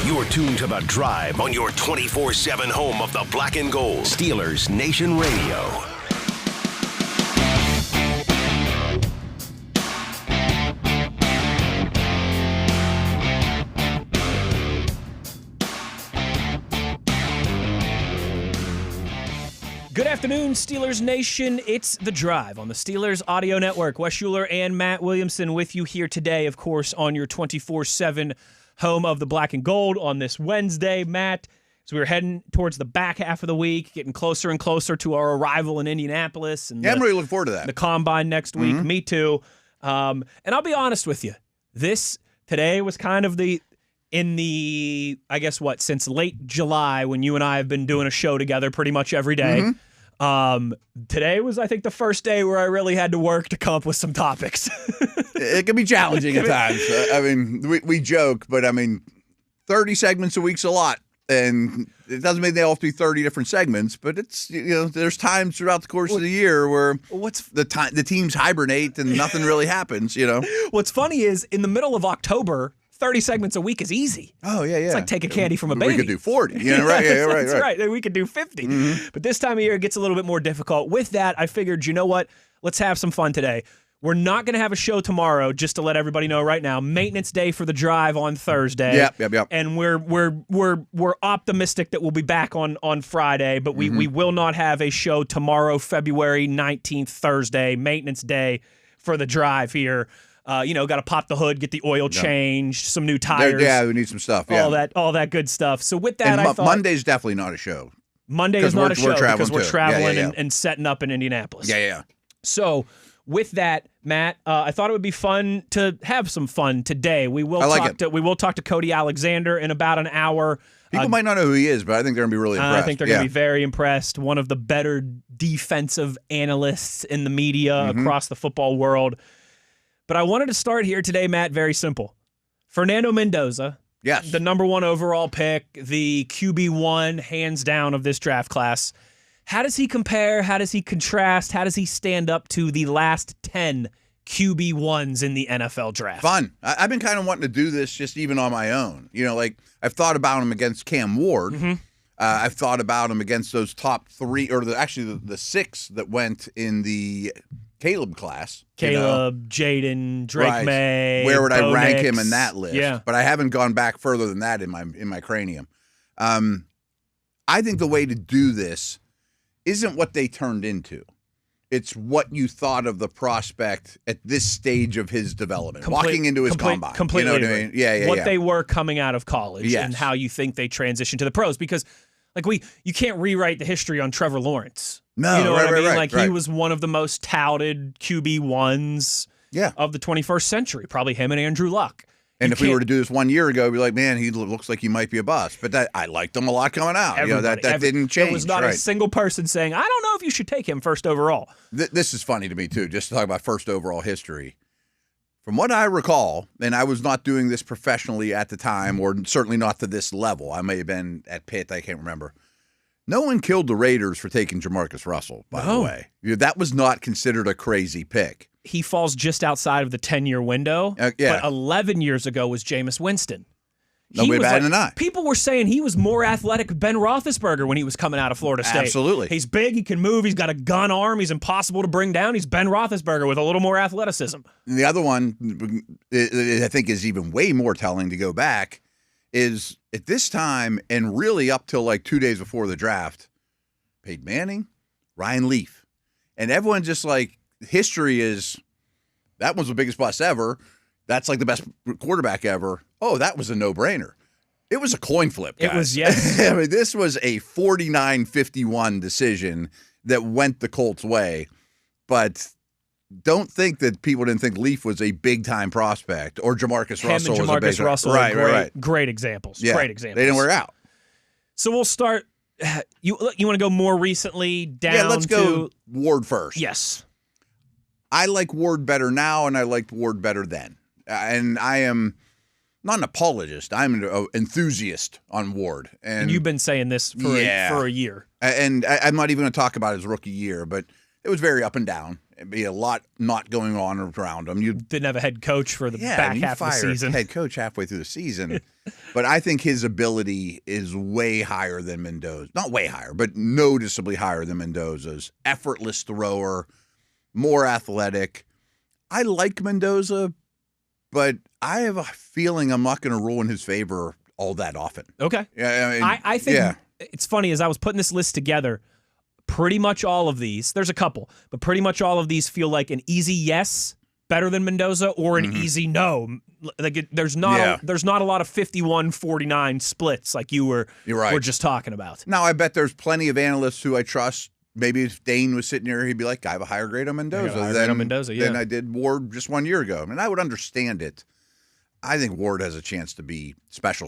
You're tuned to The Drive on your 24/7 home of the black and gold. Steelers Nation Radio. Good afternoon, Steelers Nation. It's The Drive on the Steelers Audio Network. Wes Uhler and Matt Williamson with you here today, of course, on your 24/7 home of the black and gold on this Wednesday. Matt, as we were heading towards the back half of the week, getting closer and closer to our arrival in Indianapolis. And I'm really looking forward to that. The Combine next week. Mm-hmm. Me too. And I'll be honest with you. Today was kind of since late July when you and I have been doing a show together pretty much every day. Mm-hmm. Today was, I think, the first day where I really had to work to come up with some topics. It can be challenging at times. We joke, but 30 segments a week's a lot. And it doesn't mean they all have to be 30 different segments, but it's, there's times throughout the course of the year where the teams hibernate and nothing really happens, What's funny is in the middle of October, 30 segments a week is easy. Oh, yeah. It's like taking candy from a baby. We could do 40. Right. Yeah, right. That's right. We could do 50. Mm-hmm. But this time of year, it gets a little bit more difficult. With that, I figured, you know what? Let's have some fun today. We're not going to have a show tomorrow, just to let everybody know right now. Maintenance day for The Drive on Thursday. Yep. And we're optimistic that we'll be back on Friday, but we will not have a show tomorrow, February 19th, Thursday, maintenance day for The Drive here. Got to pop the hood, get the oil changed, some new tires. Yeah, we need some stuff. Yeah. All that good stuff. So with that, and I thought Monday's definitely not a show. Monday is not a show because we're too. traveling Yeah. and setting up in Indianapolis. Yeah. So with that, Matt, I thought it would be fun to have some fun today. We will talk to Cody Alexander in about an hour. People might not know who he is, but I think they're going to be really impressed. I think they're going to be very impressed. One of the better defensive analysts in the media across the football world. But I wanted to start here today, Matt, very simple. Fernando Mendoza, yes, the number one overall pick, the QB1 hands down of this draft class. How does he compare? How does he contrast? How does he stand up to the last 10 QB1s in the NFL draft? Fun. I've been kind of wanting to do this just even on my own. I've thought about him against Cam Ward. Mm-hmm. I've thought about him against those top three, or the six that went in the Caleb class. Jaden, Drake right. May. Where would I rank Nix. him in that list? Yeah. But I haven't gone back further than that in my cranium. I think the way to do this isn't what they turned into. It's what you thought of the prospect at this stage of his development, walking into his combine. Completely. You know what I mean? Yeah. What they were coming out of college Yes. and how you think they transitioned to the pros. Because you can't rewrite the history on Trevor Lawrence. No, you know what I mean? Right. He was one of the most touted QB1s of the 21st century, probably him and Andrew Luck. And if we were to do this 1 year ago, we'd be like, man, he looks like he might be a bust. But I liked him a lot coming out. That didn't change. There was not a single person saying, I don't know if you should take him first overall. This is funny to me, too, just to talk about first overall history. From what I recall, and I was not doing this professionally at the time, or certainly not to this level. I may have been at Pitt. I can't remember. No one killed the Raiders for taking Jamarcus Russell, by the way. That was not considered a crazy pick. He falls just outside of the 10-year window. But 11 years ago was Jameis Winston. Nobody batted an eye. People were saying he was more athletic than Ben Roethlisberger when he was coming out of Florida State. Absolutely. He's big, he can move, he's got a gun arm, he's impossible to bring down. He's Ben Roethlisberger with a little more athleticism. And the other one, I think, is even way more telling to go back, is at this time and really up till like 2 days before the draft, Peyton Manning, Ryan Leaf. And everyone just history is, that was the biggest bust ever. That's like the best quarterback ever. Oh, that was a no-brainer. It was a coin flip, guys. It was, yes. This was a 49-51 decision that went the Colts' way. But don't think that people didn't think Leaf was a big-time prospect or Jamarcus Russell was a big Jamarcus Russell, right. Great examples. Yeah, Great examples. They didn't work out. So we'll start. You want to go more recently down to... Yeah, let's go Ward first. Yes. I like Ward better now, and I liked Ward better then. And I am not an apologist. I'm an enthusiast on Ward. And you've been saying this for a year. And I'm not even going to talk about his rookie year, but it was very up and down. It'd be a lot not going on around him. You didn't have a head coach for the back half of the season. Head coach halfway through the season. But I think his ability is way higher than Mendoza. Not way higher, but noticeably higher than Mendoza's. Effortless thrower, more athletic. I like Mendoza, but I have a feeling I'm not going to rule in his favor all that often. Okay. Yeah, I think it's funny, as I was putting this list together, pretty much all of these, there's a couple, but pretty much all of these feel like an easy yes, better than Mendoza, or an easy no. Like there's not a lot of 51-49 splits like you were just talking about. Now, I bet there's plenty of analysts who I trust. Maybe if Dane was sitting here, he'd be like, I have a higher grade on Mendoza than I did Ward just 1 year ago. And I would understand it. I think Ward has a chance to be special.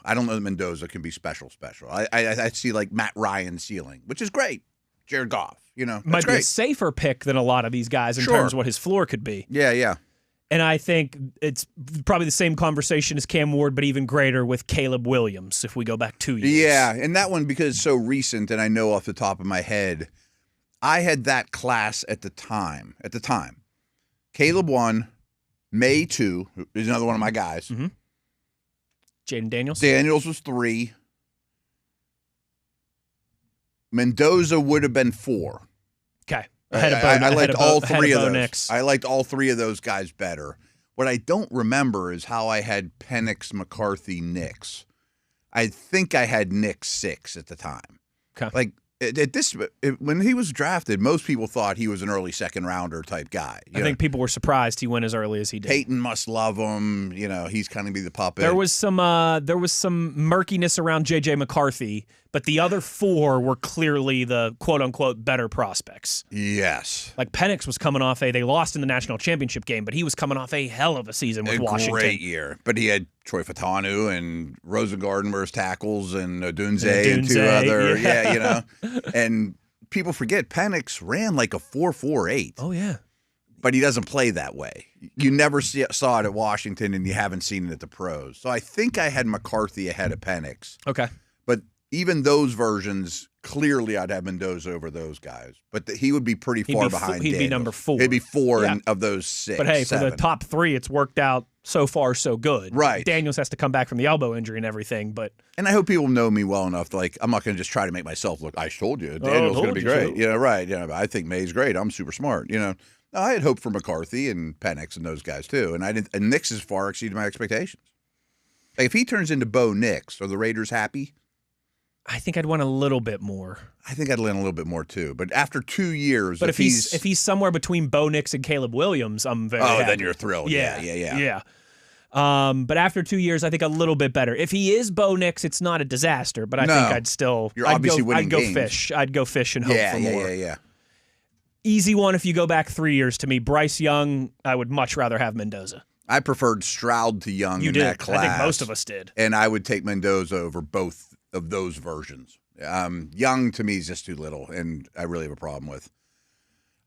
I don't know that Mendoza can be special. I see like Matt Ryan ceiling, which is great. Jared Goff, might be a safer pick than a lot of these guys in terms of what his floor could be. Yeah. And I think it's probably the same conversation as Cam Ward, but even greater with Caleb Williams if we go back 2 years. Yeah, and that one, because it's so recent, and I know off the top of my head, I had that class at the time. Caleb 1, May 2 is another one of my guys. Mm-hmm. Jaden Daniels? Daniels was 3. Mendoza would have been 4. Okay. I liked all three of those. I liked all three of those guys better. What I don't remember is how I had Penix, McCarthy, Nix. I think I had Nix 6 at the time. Okay. Like when he was drafted, most people thought he was an early second rounder type guy. I think people were surprised he went as early as he did. Peyton must love him. He's kind of be the puppet. There was some murkiness around J.J. McCarthy, but the other 4 were clearly the quote-unquote better prospects. Yes. Like Penix was coming off they lost in the national championship game, but he was coming off a hell of a season with Washington. A great year. But he had Troy Fatanu and Rosengarten were his tackles and Odunze and 2 other. And people forget Penix ran like a 4.48. Oh, yeah. But he doesn't play that way. You never saw it at Washington, and you haven't seen it at the pros. So I think I had McCarthy ahead of Penix. Okay. But even those versions, clearly I'd have Mendoza over those guys. But he would be pretty far behind He'd Daniels. be number 4. He'd be 4 of those 6. But hey, 7. for the top 3, it's worked out so far so good. Right. Daniels has to come back from the elbow injury and everything, but and I hope people know me well enough. Like, I'm not going to just try to make myself look. I told you, Daniel's going to be great. Right. I think May's great. I'm super smart. No, I had hope for McCarthy and Penix and those guys too, and I didn't. And Nix has far exceeded my expectations. Like, if he turns into Bo Nix, are the Raiders happy? I think I'd want a little bit more. I think I'd lean a little bit more too. But after 2 years, but if he's somewhere between Bo Nix and Caleb Williams, I'm very happy. Then you're thrilled. Yeah. But after 2 years, I think a little bit better. If he is Bo Nix, it's not a disaster. But I think I'd still. You're obviously winning games. I'd go fish and hope for more. Yeah. Easy one if you go back 3 years to me. Bryce Young, I would much rather have Mendoza. I preferred Stroud to Young in that class. I think most of us did. And I would take Mendoza over both of those versions. Young to me is just too little, and I really have a problem with.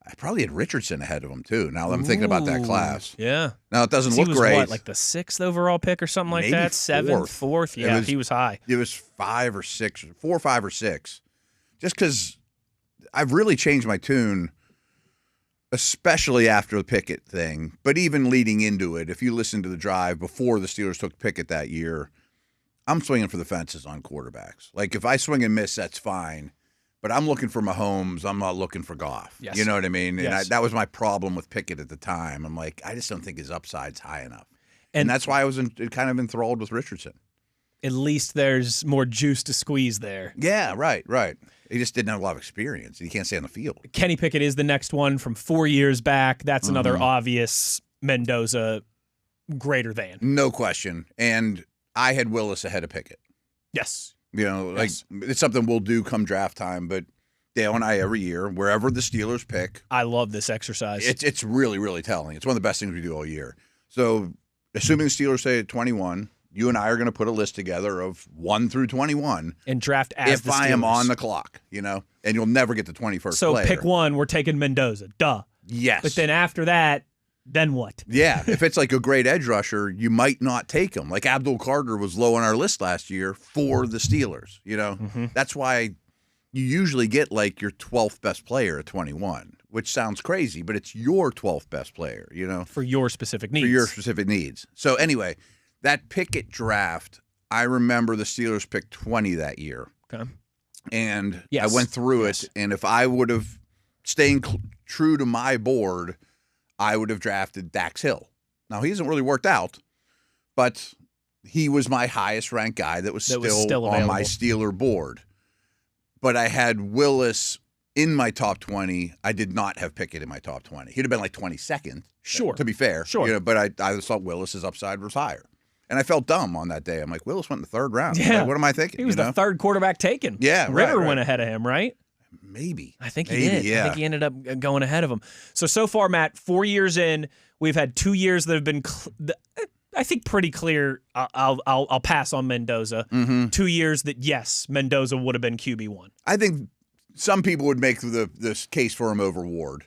I probably had Richardson ahead of him too. Now that I'm thinking about that class. Yeah. Now it doesn't look great. He was like the 6th overall pick or something like that? 7th, 4th? Yeah, he was high. It was 5 or 6, 4, 5 or 6. Just because I've really changed my tune, especially after the Pickett thing. But even leading into it, if you listen to the drive before the Steelers took Pickett that year, I'm swinging for the fences on quarterbacks. Like, if I swing and miss, that's fine. But I'm looking for Mahomes. I'm not looking for Goff. Yes. You know what I mean? Yes. And that was my problem with Pickett at the time. I'm like, I just don't think his upside's high enough. And that's why I was kind of enthralled with Richardson. At least there's more juice to squeeze there. Yeah, right. He just didn't have a lot of experience. He can't stay on the field. Kenny Pickett is the next one from 4 years back. That's another obvious Mendoza greater than. No question. And I had Willis ahead of Pickett. Yes. It's something we'll do come draft time, but Dale and I every year, wherever the Steelers pick. I love this exercise. It's really, really telling. It's one of the best things we do all year. So, assuming the Steelers say at 21, you and I are going to put a list together of 1 through 21. And draft as the Steelers. If I am on the clock, and you'll never get the 21st player. So, pick 1, we're taking Mendoza. Duh. Yes. But then after that, then what? Yeah. If it's like a great edge rusher, you might not take him. Like Abdul Carter was low on our list last year for the Steelers. That's why you usually get like your 12th best player at 21. which sounds crazy, but it's your 12th best player, For your specific needs. For your specific needs. So anyway, that Pickett draft, I remember the Steelers picked 20 that year. Okay. And yes. I went through it, and if I would have stayed true to my board, I would have drafted Dax Hill. Now, he hasn't really worked out, but he was my highest-ranked guy that was still on my Steeler board. But I had Willis in my top 20. I did not have Pickett in my top 20. He'd have been like 22nd. Sure. To be fair. Sure. But I thought Willis's upside was higher. And I felt dumb on that day. I'm like, Willis went in the third round. Yeah. Like, what am I thinking? He was the third quarterback taken. Yeah, Ritter right. went ahead of him, right? Maybe. I think he did. Yeah. I think he ended up going ahead of him. So far, Matt, 4 years in, we've had 2 years that have been, I think, pretty clear. I'll pass on Mendoza. 2 years that, yes, Mendoza would have been QB1. I think some people would make this case for him over Ward.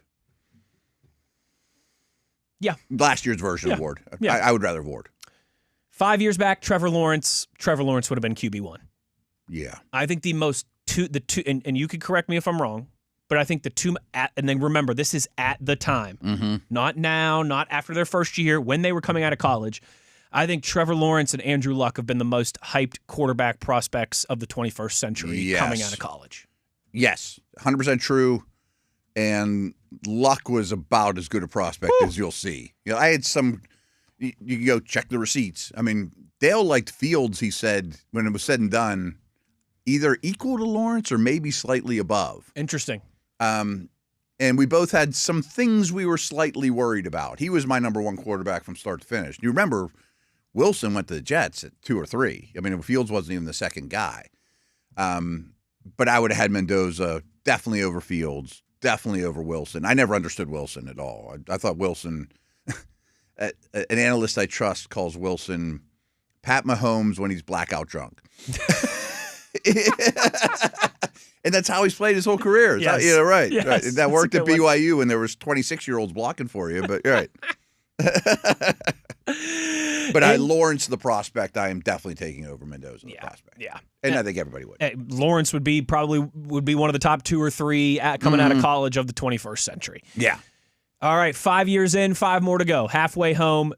Yeah. Last year's version of Ward. Yeah. I would rather Ward. 5 years back, Trevor Lawrence would have been QB1. Yeah. I think the two, and you could correct me if I'm wrong, but I think and then remember, this is at the time, not now, not after their first year, when they were coming out of college. I think Trevor Lawrence and Andrew Luck have been the most hyped quarterback prospects of the 21st century coming out of college. Yes, 100% true. And Luck was about as good a prospect as you'll see. I had some. You can go check the receipts. I mean, Dale liked Fields, he said, when it was said and done, either equal to Lawrence or maybe slightly above. Interesting. And we both had some things we were slightly worried about. He was my number one quarterback from start to finish. You remember, Wilson went to the Jets at 2 or 3. I mean, Fields wasn't even the second guy. But I would have had Mendoza definitely over Fields, definitely over Wilson. I never understood Wilson at all. I thought Wilson... An analyst I trust calls Wilson Pat Mahomes when he's blackout drunk. And that's how he's played his whole career. Yes. Right. Yes. Right. That worked at BYU when there was 26-year-olds blocking for you, but right. But Lawrence, the prospect, I am definitely taking over Mendoza, the prospect. Yeah. And I think everybody would. Lawrence would be one of the top 2 or 3 coming out of college of the 21st century. Yeah. All right, 5 years in, 5 more to go. Halfway home.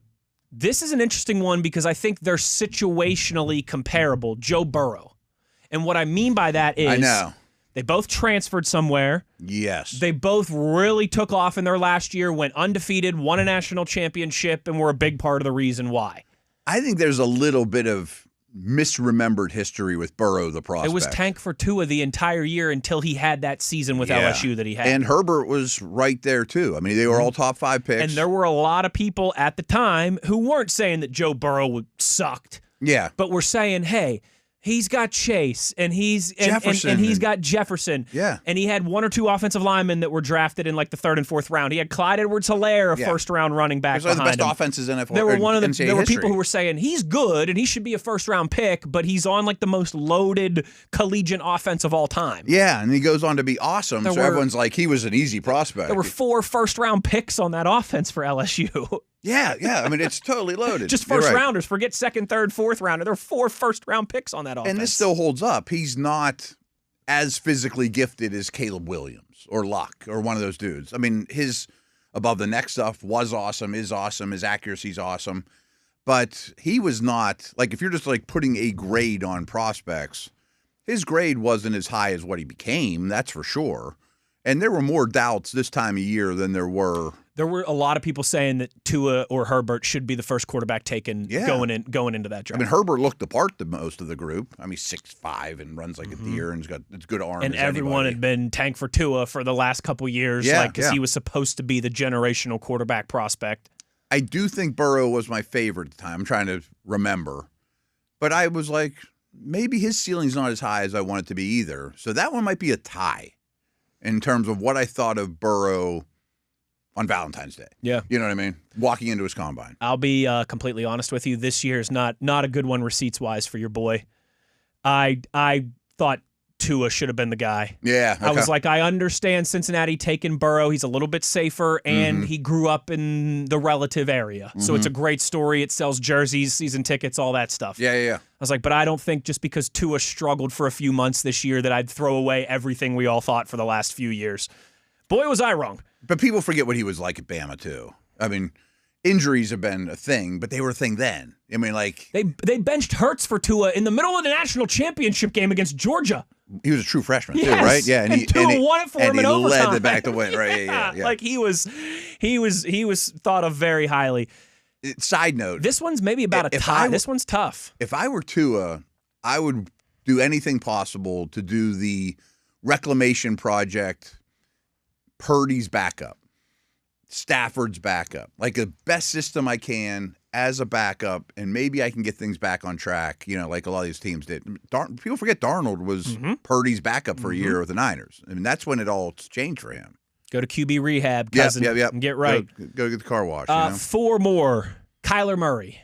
This is an interesting one because I think they're situationally comparable. Joe Burrow. And what I mean by that is I know. They both transferred somewhere. Yes. They both really took off in their last year, went undefeated, won a national championship, and were a big part of the reason why. I think there's a little bit of misremembered history with Burrow, the prospect. It was tank for Tua the entire year until he had that season with LSU that he had. And Herbert was right there, too. I mean, they were all top 5 picks. And there were a lot of people at the time who weren't saying that Joe Burrow sucked. Yeah. But were saying, hey, he's got Chase, and he's got Jefferson. Yeah. And he had 1 or 2 offensive linemen that were drafted in like the 3rd and 4th round. He had Clyde Edwards-Helaire, a first-round running back behind him. Those are the best offenses in NFL. There were people who were saying he's good and he should be a first-round pick, but he's on like the most loaded collegiate offense of all time. Yeah, and he goes on to be awesome. Everyone's like, he was an easy prospect. There were 4 first-round picks on that offense for LSU. Yeah. I mean, it's totally loaded. Just first-rounders. Forget 2nd, 3rd, 4th rounder. There were 4 first-round picks on that offense. And this still holds up. He's not as physically gifted as Caleb Williams or Luck or one of those dudes. I mean, his above the neck stuff was awesome, is awesome, his accuracy's awesome. But he was not, like, if you're just like putting a grade on prospects, his grade wasn't as high as what he became, that's for sure. And there were more doubts this time of year than there were. There were a lot of people saying that Tua or Herbert should be the first quarterback taken going into that draft. I mean, Herbert looked the part to most of the group. I mean, 6'5" and runs like a deer and he's got as good arms and as everyone anybody. had been tank for Tua for the last couple years, because he was supposed to be the generational quarterback prospect. I do think Burrow was my favorite at the time. I'm trying to remember. But I was like, maybe his ceiling's not as high as I want it to be either. So that one might be a tie in terms of what I thought of Burrow on Valentine's Day. Yeah. You know what I mean? Walking into his combine. I'll be completely honest with you. This year is not a good one receipts-wise for your boy. I thought Tua should have been the guy. Yeah. Okay. I was like, I understand Cincinnati taking Burrow. He's a little bit safer, and he grew up in the relative area. So it's a great story. It sells jerseys, season tickets, all that stuff. Yeah. I was like, but I don't think just because Tua struggled for a few months this year that I'd throw away everything we all thought for the last few years. Boy, was I wrong. But people forget what he was like at Bama, too. I mean, injuries have been a thing, but they were a thing then. I mean, like... They benched Hurts for Tua in the middle of the national championship game against Georgia. He was a true freshman, yes. too, right? Yeah, and Tua won it for him in overtime. And he led it back to win, right? Yeah. Like, he was thought of very highly. Side note. This one's maybe about a tie. This one's tough. If I were Tua, I would do anything possible to do the reclamation project, Purdy's backup, Stafford's backup, like the best system I can as a backup, and maybe I can get things back on track, like a lot of these teams did. People forget Darnold was Purdy's backup for a year with the Niners. I mean, that's when it all changed for him. Go to QB rehab, cousin, and get right. Go get the car wash. 4 more. Kyler Murray.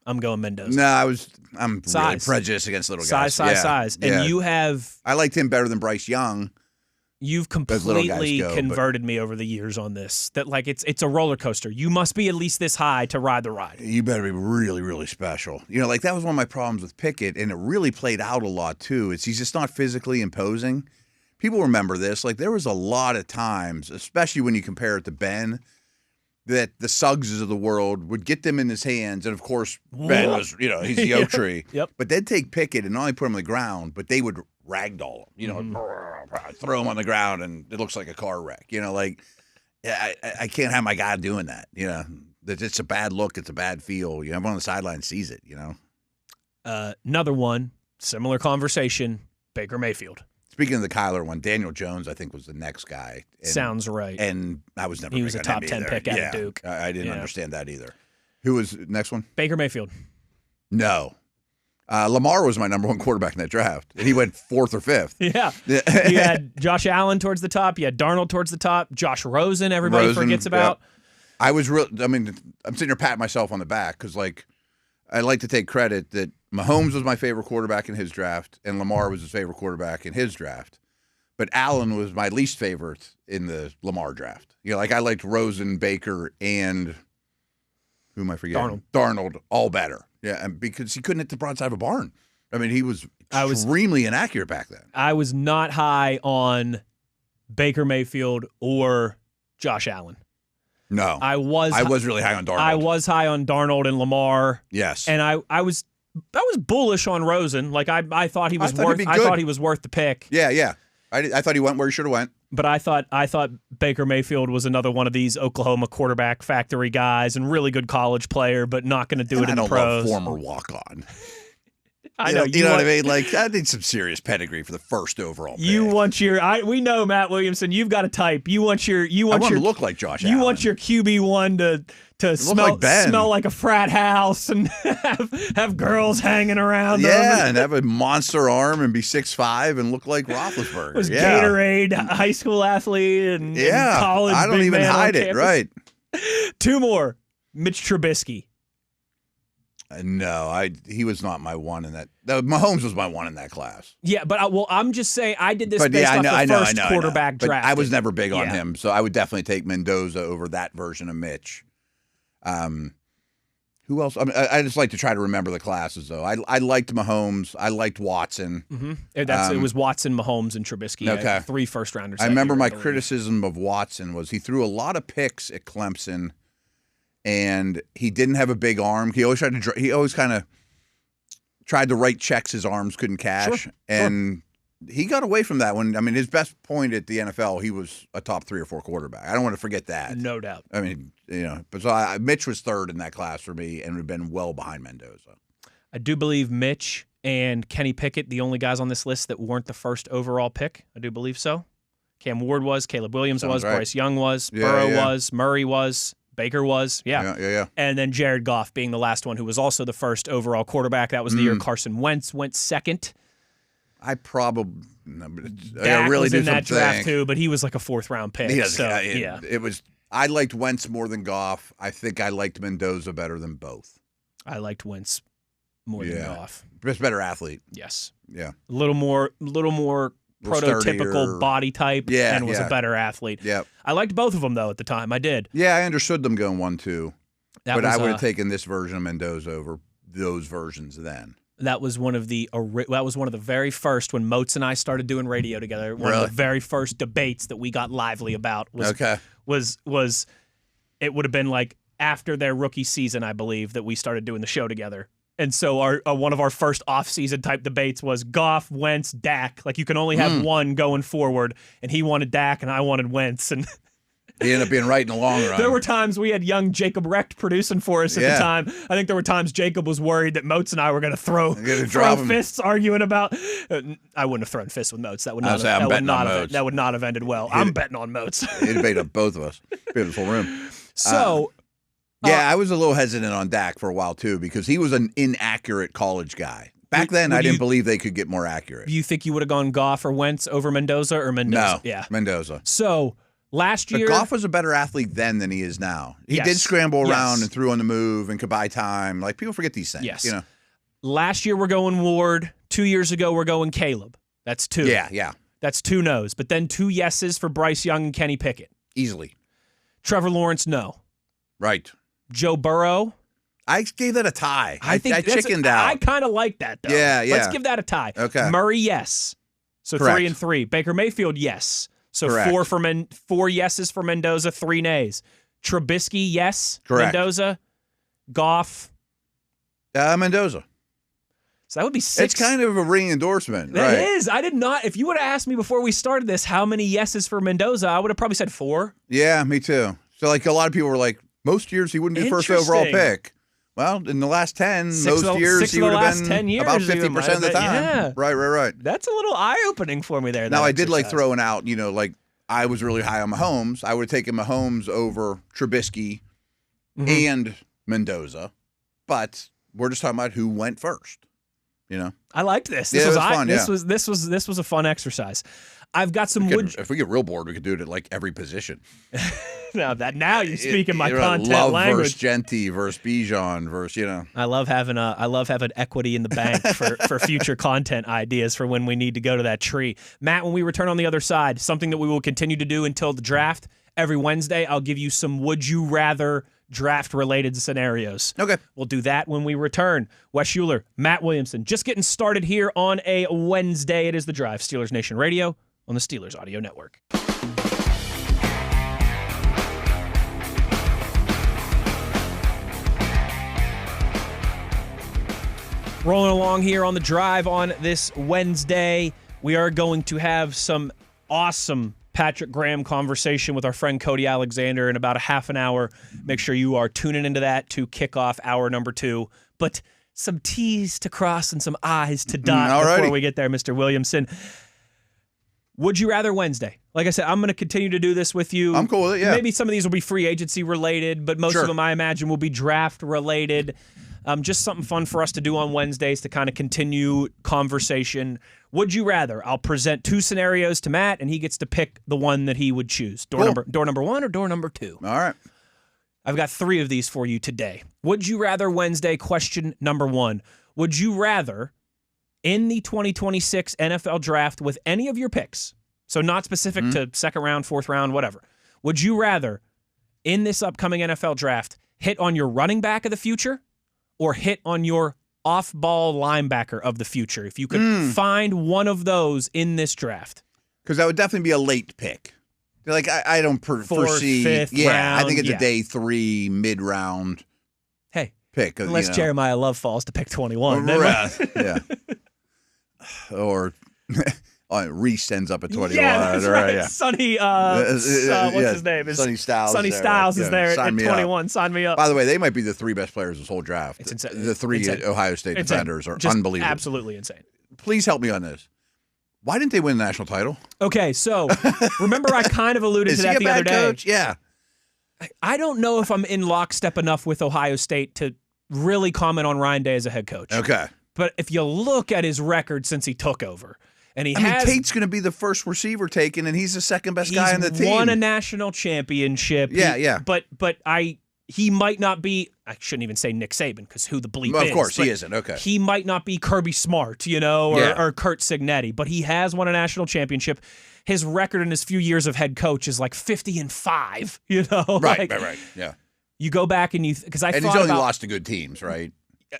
I'm going Mendoza. No, I'm really prejudiced against little guys. Size. And you have... I liked him better than Bryce Young. You've completely converted me over the years on this. That like it's a roller coaster. You must be at least this high to ride the ride. You better be really, really special. Like that was one of my problems with Pickett, and it really played out a lot too. He's just not physically imposing. People remember this. Like there was a lot of times, especially when you compare it to Ben, that the Suggses of the world would get them in his hands, and of course Ben was, he's the oak tree. Yep. But they'd take Pickett and not only put him on the ground, but they would ragdoll him, throw him on the ground, and it looks like a car wreck. I can't have my guy doing that. It's a bad look, it's a bad feel. I'm on the sideline, sees it. Another one, similar conversation. Baker Mayfield. Speaking of the Kyler one, Daniel Jones, I think, was the next guy. Sounds right. And I was never. He was a top 10 pick out of Duke. I didn't understand that either. Who was next one? Baker Mayfield. No. Lamar was my number 1 quarterback in that draft, and he went 4th or 5th. Yeah. You had Josh Allen towards the top. You had Darnold towards the top. Josh Rosen, everybody forgets about. Yeah. I'm sitting here patting myself on the back because, I like to take credit that Mahomes was my favorite quarterback in his draft, and Lamar was his favorite quarterback in his draft. But Allen was my least favorite in the Lamar draft. I liked Rosen, Baker, and who am I forgetting? Darnold, all better. Yeah, and because he couldn't hit the broadside of a barn. I mean, he was extremely inaccurate back then. I was not high on Baker Mayfield or Josh Allen. No. I was really high on Darnold. I was high on Darnold and Lamar. Yes. And I was bullish on Rosen. I thought he was worth the pick. Yeah. I thought he went where he should have went. But I thought Baker Mayfield was another one of these Oklahoma quarterback factory guys and really good college player, but not going to do it in the pros. I don't love former walk-on. I know. You know what I mean? I need some serious pedigree for the first overall pick. You want we know, Matt Williamson, you've got a type. I want to look like Josh Allen. You want your QB1 to smell like a frat house and have girls hanging around them. Yeah, and have a monster arm and be 6'5" and look like Roethlisberger. Was Gatorade high school athlete and college. I don't even hide it, right? 2 more. Mitch Trubisky. No, he was not my one in that. Mahomes was my one in that class. Yeah, but I'm just saying I did this based off the first quarterback draft. I was never big on him, so I would definitely take Mendoza over that version of Mitch. Who else? I just like to try to remember the classes, though. I liked Mahomes. I liked Watson. Mm-hmm. It was Watson, Mahomes, and Trubisky. Okay. 3 first-rounders. I remember my criticism of Watson was he threw a lot of picks at Clemson, and he didn't have a big arm. He always kind of tried to write checks his arms couldn't cash, and he got away from that one. I mean, his best point at the NFL, he was a top 3 or 4 quarterback. I don't want to forget that. No doubt. I mean, but so Mitch was 3rd in that class for me, and we've been well behind Mendoza. I do believe Mitch and Kenny Pickett, the only guys on this list that weren't the first overall pick. I do believe so. Cam Ward was, Caleb Williams was, right. Bryce Young was, Burrow was, Murray was. Baker was, yeah. And then Jared Goff being the last one who was also the first overall quarterback. That was the year Carson Wentz went 2nd. I probably Dak really was do in that draft too, but he was like a 4th-round pick. It was. I liked Wentz more than Goff. I think I liked Mendoza better than both. I liked Wentz more than Goff. Just better athlete. Yes. Yeah. A little more prototypical body type and was a better athlete. Yeah. I liked both of them, though, at the time. I did. Yeah, I understood them going 1-2. But I would have taken this version of Mendoza over those versions then. That was one of the very first when Moats and I started doing radio together. One of the very first debates that we got lively about was it would have been like after their rookie season, I believe, that we started doing the show together. And so our one of our first off-season type debates was Goff, Wentz, Dak. Like you can only have one going forward, and he wanted Dak and I wanted Wentz, and he ended up being right in the long run. There were times we had young Jacob Recht producing for us at the time. I think there were times Jacob was worried that Moats and I were going to throw fists arguing about. I wouldn't have thrown fists with Moats. That would not have ended well. I'm betting on Moats. He'd have beat up both of us. Beat the full room. So. I was a little hesitant on Dak for a while, too, because he was an inaccurate college guy. Back then, I didn't believe they could get more accurate. You think you would have gone Goff or Wentz over Mendoza or Mendoza? No, Mendoza. So, last year... But Goff was a better athlete then than he is now. He did scramble around and threw on the move and could buy time. Like, people forget these things. Yes. You know? Last year, we're going Ward. 2 years ago, we're going Caleb. That's two. Yeah. That's 2 no's. But then 2 yeses for Bryce Young and Kenny Pickett. Easily. Trevor Lawrence, no. Right. Joe Burrow. I gave that a tie. I chickened out. I kind of like that, though. Yeah. Let's give that a tie. Okay. Murray, yes. So Correct. 3 and 3. Baker Mayfield, yes. So Correct. 4 yeses for Mendoza, 3 nays. Trubisky, yes. Correct. Mendoza. Goff. Mendoza. So that would be 6. It's kind of a ring endorsement. It is. I did not. If you would have asked me before we started this how many yeses for Mendoza, I would have probably said 4. Yeah, me too. So like a lot of people were like, most years he wouldn't be first overall pick. Well, in the last 10, most years he would have been about 50% of the time. Yeah. Right. That's a little eye-opening for me there. Now, I did like throwing out, like I was really high on Mahomes. I would have taken Mahomes over Trubisky and Mendoza. But we're just talking about who went first. I liked this. This was fun. This was a fun exercise. I've got some if we get real bored, we could do it at like every position. now you're speaking my content Love language. Versus Genty versus Bijan versus I love having equity in the bank for future content ideas for when we need to go to that tree. Matt, when we return on the other side, something that we will continue to do until the draft. Every Wednesday, I'll give you some would you rather draft-related scenarios. Okay. We'll do that when we return. Wes Uhler, Matt Williamson, just getting started here on a Wednesday. It is The Drive, Steelers Nation Radio on the Steelers Audio Network. Rolling along here on The Drive on this Wednesday, we are going to have some awesome Patrick Graham conversation with our friend Cody Alexander in about a half an hour. Make sure you are tuning into that to kick off hour number 2. But some T's to cross and some I's to dot before we get there, Mr. Williamson. Would you rather Wednesday? Like I said, I'm going to continue to do this with you. I'm cool with it, yeah. Maybe some of these will be free agency related, but most of them I imagine will be draft related. Just something fun for us to do on Wednesdays to kind of continue conversation. Would you rather? I'll present 2 scenarios to Matt, and he gets to pick the one that he would choose. Door number 1 or door number 2? All right. I've got 3 of these for you today. Would you rather Wednesday, question number 1. Would you rather, in the 2026 NFL draft with any of your picks, so not specific to second round, 4th round, whatever, would you rather, in this upcoming NFL draft, hit on your running back of the future or hit on your off-ball linebacker of the future, if you could find one of those in this draft? Because that would definitely be a late pick. Like, I don't foresee. 5th round, I think it's a day 3 mid-round pick. Unless Jeremiah Love falls to pick 21. Yeah. Or Reese ends up at 21. Yeah, that's right. Yeah. Sonny, what's his name? Sonny Styles. Sonny Styles is there at 21. Up. Sign me up. By the way, they might be the 3 best players this whole draft. It's insane. The 3 Ohio State defenders are just unbelievable. Absolutely insane. Please help me on this. Why didn't they win the national title? Okay, so remember I kind of alluded to that the other day. Coach? Yeah. I don't know if I'm in lockstep enough with Ohio State to really comment on Ryan Day as a head coach. Okay. But if you look at his record since he took over, and Tate's going to be the first receiver taken, and he's the second best guy on the team. He's won a national championship. Yeah. But he might not be. I shouldn't even say Nick Saban because who the bleep is. Of course, he isn't. Okay. He might not be Kirby Smart, or Kurt Signetti, but he has won a national championship. His record in his few years of head coach is like 50-5. Right. Yeah. You go back and he's only lost to good teams, right?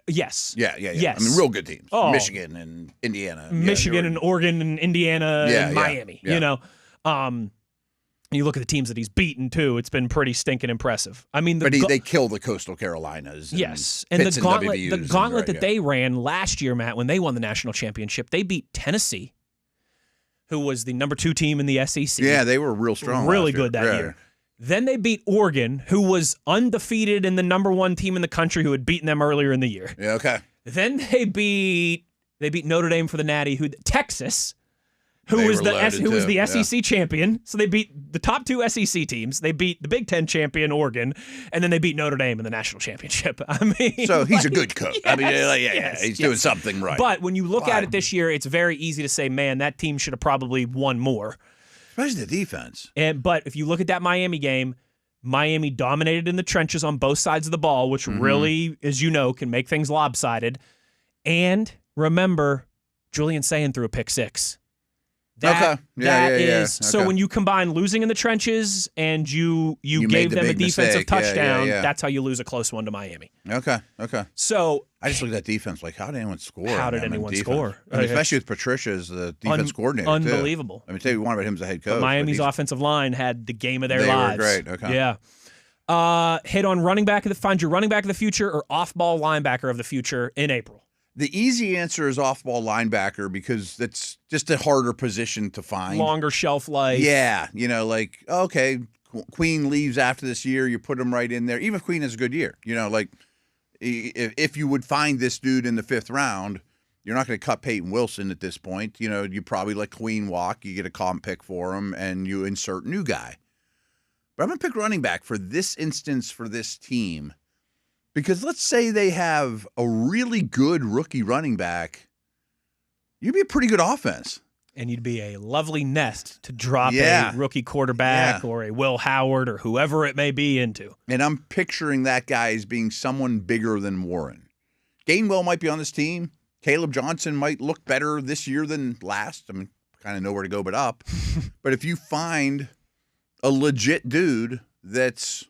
Yes. Yeah. Yes. I mean, real good teams. Oh. Michigan and Indiana. Michigan and Oregon and Indiana and Miami. Yeah. You know, you look at the teams that he's beaten too. It's been pretty stinking impressive. I mean, they kill the Coastal Carolinas. And yes, and the gauntlet that they ran last year, Matt, when they won the national championship, they beat Tennessee, who was the number 2 team in the SEC. Yeah, they were real strong. Really good that year. Then they beat Oregon, who was undefeated and the number 1 team in the country who had beaten them earlier in the year. Yeah, okay. Then they beat Notre Dame for the Natty, Texas, who was the SEC champion. So they beat the top 2 SEC teams. They beat the Big Ten champion Oregon, and then they beat Notre Dame in the national championship. I mean, so he's a good coach. Yes, I mean, he's doing something right. But when you look at it this year, it's very easy to say, man, that team should have probably won more. Especially the defense. But if you look at that Miami game, Miami dominated in the trenches on both sides of the ball, which really, as you know, can make things lopsided. And remember, Julian Sayin threw a pick 6. So when you combine losing in the trenches and you gave them a defensive touchdown, that's how you lose a close one to Miami. Okay. So I just looked at that defense like, how did anyone score? How did anyone score? I mean, especially with Patricia as the defense coordinator. Unbelievable. Too. I mean, tell you one about him as a head coach. But Miami's offensive line had the game of their lives. They were great. Okay. Yeah. Hit on find your running back of the future or off-ball linebacker of the future in April. The easy answer is off-ball linebacker because that's just a harder position to find. Longer shelf life. Yeah. Like, okay, Queen leaves after this year, you put him right in there. Even if Queen has a good year. Like, if you would find this dude in the 5th round, you're not going to cut Peyton Wilson at this point. You probably let Queen walk. You get a comp pick for him, and you insert new guy. But I'm going to pick running back for this instance for this team. Because let's say they have a really good rookie running back, you'd be a pretty good offense. And you'd be a lovely nest to drop a rookie quarterback or a Will Howard or whoever it may be into. And I'm picturing that guy as being someone bigger than Warren. Gainwell might be on this team. Caleb Johnson might look better this year than last. I mean, kind of nowhere to go but up. But if you find a legit dude that's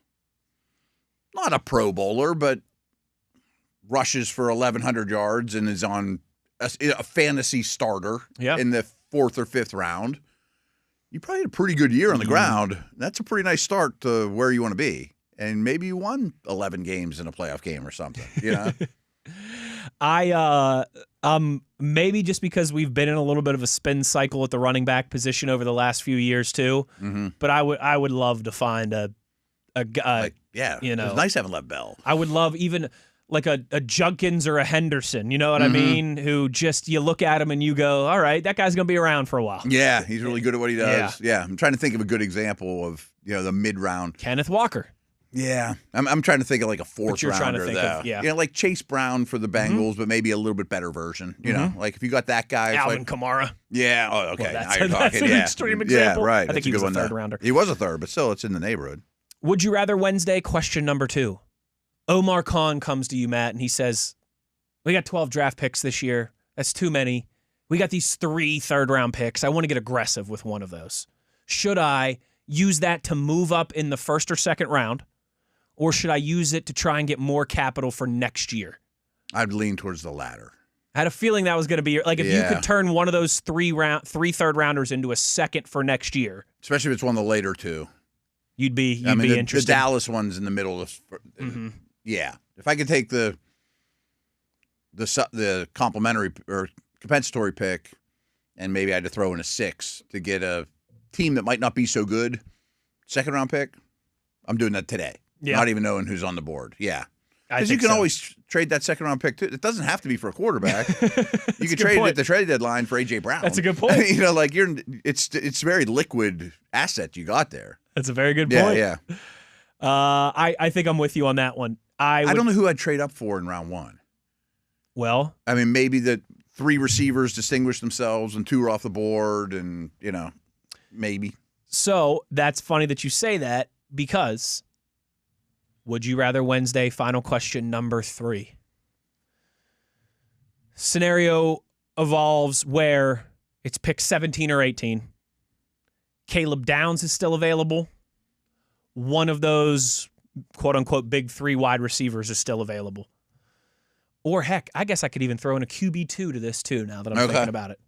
not a Pro Bowler, but rushes for 1,100 yards and is on a fantasy starter in the 4th or 5th round, you probably had a pretty good year on the ground. That's a pretty nice start to where you want to be. And maybe you won 11 games in a playoff game or something, Maybe just because we've been in a little bit of a spin cycle at the running back position over the last few years too. But I would love to find a guy. It's nice having Lev Bell. I would love even like a Junkins or a Henderson, you know what I mean? Who just, you look at him and you go, all right, that guy's going to be around for a while. Yeah, he's really good at what he does. Yeah. I'm trying to think of a good example of, the mid-round. Kenneth Walker. Yeah. I'm trying to think of like a 4th rounder, though. Like Chase Brown for the Bengals, but maybe a little bit better version. Like if you got that guy. Alvin Kamara. Yeah. Oh, okay. Well, now you're talking. That's an extreme example. Yeah, right. I think he was a 3rd rounder. He was a 3rd, but still, it's in the neighborhood. Would you rather Wednesday? Question number 2. Omar Khan comes to you, Matt, and he says, we got 12 draft picks this year. That's too many. We got these 3 third-round picks. I want to get aggressive with one of those. Should I use that to move up in the 1st or 2nd round, or should I use it to try and get more capital for next year? I'd lean towards the latter. I had a feeling that was going to be like if you could turn one of those 3 third-rounders into a 2nd for next year. Especially if it's one of the later 2. You'd be interested. The Dallas one's in the middle of Yeah. If I could take the complimentary or compensatory pick and maybe I had to throw in a 6 to get a team that might not be so good, 2nd round pick, I'm doing that today. Not even knowing who's on the board. Yeah. Because you can always trade that 2nd round pick too. It doesn't have to be for a quarterback. You can trade it at the trade deadline for A.J. Brown. That's a good point. It's very liquid asset you got there. That's a very good point. Yeah. I think I'm with you on that one. I don't know who I'd trade up for in round 1. Well, I mean, maybe the 3 receivers distinguish themselves and 2 are off the board and, maybe. So that's funny that you say that because would you rather Wednesday, final question number 3. Scenario evolves where it's pick 17 or 18. Caleb Downs is still available. One of those quote-unquote big 3 wide receivers is still available. Or heck, I guess I could even throw in a QB2 to this too now that I'm thinking about it.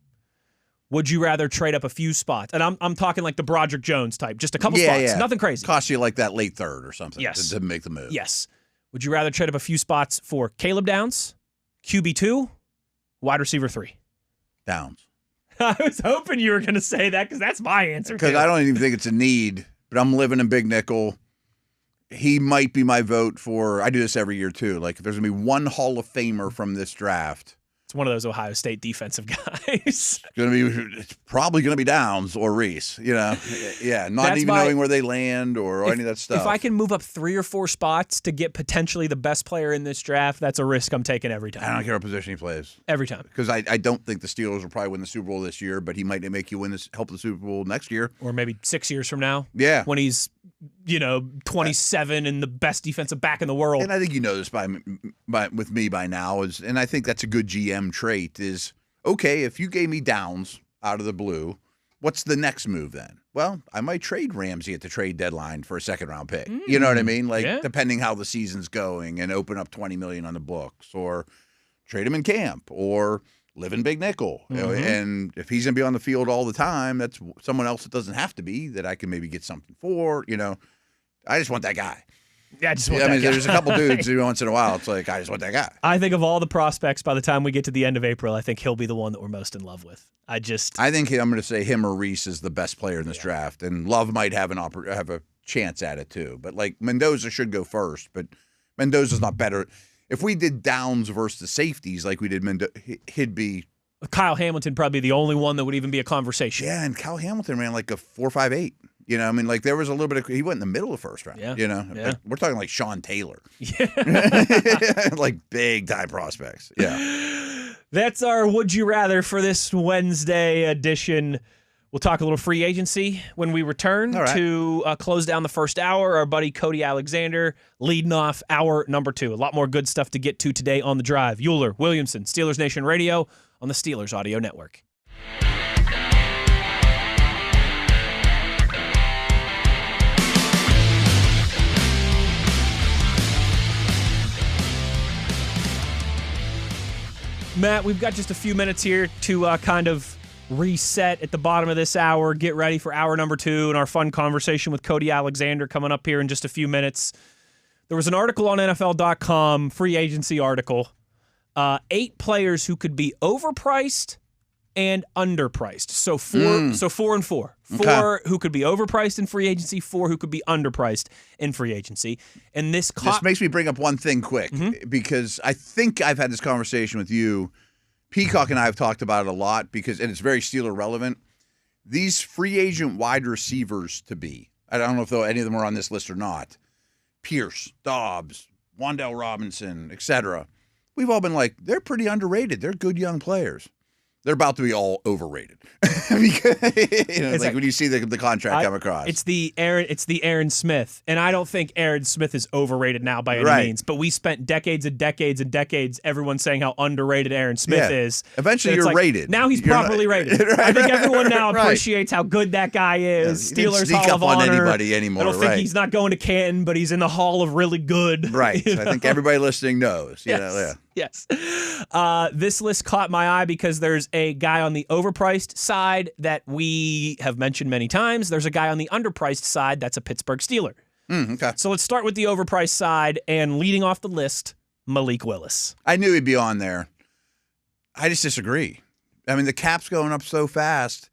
Would you rather trade up a few spots? And I'm talking like the Broderick Jones type, just a couple spots, nothing crazy. Cost you like that late third or something to make the move. Yes. Would you rather trade up a few spots for Caleb Downs, QB2, wide receiver 3? Downs. I was hoping you were going to say that because that's my answer. Because I don't even think it's a need, but I'm living in Big Nickel. He might be my vote for, I do this every year too. Like if there's going to be one Hall of Famer from this draft, it's one of those Ohio State defensive guys. It's probably going to be Downs or Reese, Yeah, not even knowing where they land or any of that stuff. If I can move up 3 or 4 spots to get potentially the best player in this draft, that's a risk I'm taking every time. I don't care what position he plays. Every time. Because I don't think the Steelers will probably win the Super Bowl this year, but he might make you help the Super Bowl next year. Or maybe 6 years from now. Yeah. When he's 27 and the best defensive back in the world. And I think you know this with me by now, and I think that's a good GM trait is, okay, if you gave me Downs out of the blue, what's the next move then? Well, I might trade Ramsey at the trade deadline for a second-round pick. You know what I mean? Depending how the season's going and open up $20 million on the books or trade him in camp or live in Big Nickel. And if he's going to be on the field all the time, that's someone else that doesn't have to be that I can maybe get something for. I just want that guy. Yeah, I just want that guy. There's a couple dudes who once in a while, it's like, I just want that guy. I think of all the prospects by the time we get to the end of April, I think he'll be the one that we're most in love with. I think I'm going to say him or Reese is the best player in this draft, and Love might have a chance at it too. But like Mendoza should go first, but Mendoza's not better. If we did Downs versus the safeties like we did Mendoza, he'd be Kyle Hamilton probably the only one that would even be a conversation. Yeah, and Kyle Hamilton ran like a 4.58. There was a little bit of, he went in the middle of the first round. Yeah. We're talking like Sean Taylor. Yeah. Like big time prospects. Yeah. That's our Would You Rather for this Wednesday edition. We'll talk a little free agency when we return to close down the first hour. Our buddy Cody Alexander leading off hour number 2. A lot more good stuff to get to today on The Drive. Uhler, Williamson, Steelers Nation Radio on the Steelers Audio Network. Matt, we've got just a few minutes here to kind of reset at the bottom of this hour, get ready for hour number 2 and our fun conversation with Cody Alexander coming up here in just a few minutes. There was an article on NFL.com, free agency article, 8 players who could be overpriced and underpriced. So 4 and 4. 4 who could be overpriced in free agency, 4 who could be underpriced in free agency. And this makes me bring up one thing quick because I think I've had this conversation with you. Peacock and I have talked about it a lot and it's very Steeler relevant. These free agent wide receivers to be, I don't know if any of them are on this list or not, Pierce, Dobbs, Wan'Dale Robinson, etc. We've all been like, they're pretty underrated. They're good young players. They're about to be all overrated. Because, when you see the contract come across. It's the Aaron Smith. And I don't think Aaron Smith is overrated now by any means. But we spent decades and decades and decades everyone saying how underrated Aaron Smith is. Eventually you're rated. Now he's properly rated. I think everyone now appreciates how good that guy is. Yeah, Steelers Hall of Honor. Anybody anymore. I don't think he's not going to Canton, but he's in the Hall of really good. Right. I think everybody listening knows. Yes. This list caught my eye because there's a guy on the overpriced side that we have mentioned many times. There's a guy on the underpriced side that's a Pittsburgh Steeler. Okay. So let's start with the overpriced side, and leading off the list, Malik Willis. I knew he'd be on there. I just disagree. I mean, the cap's going up so fast.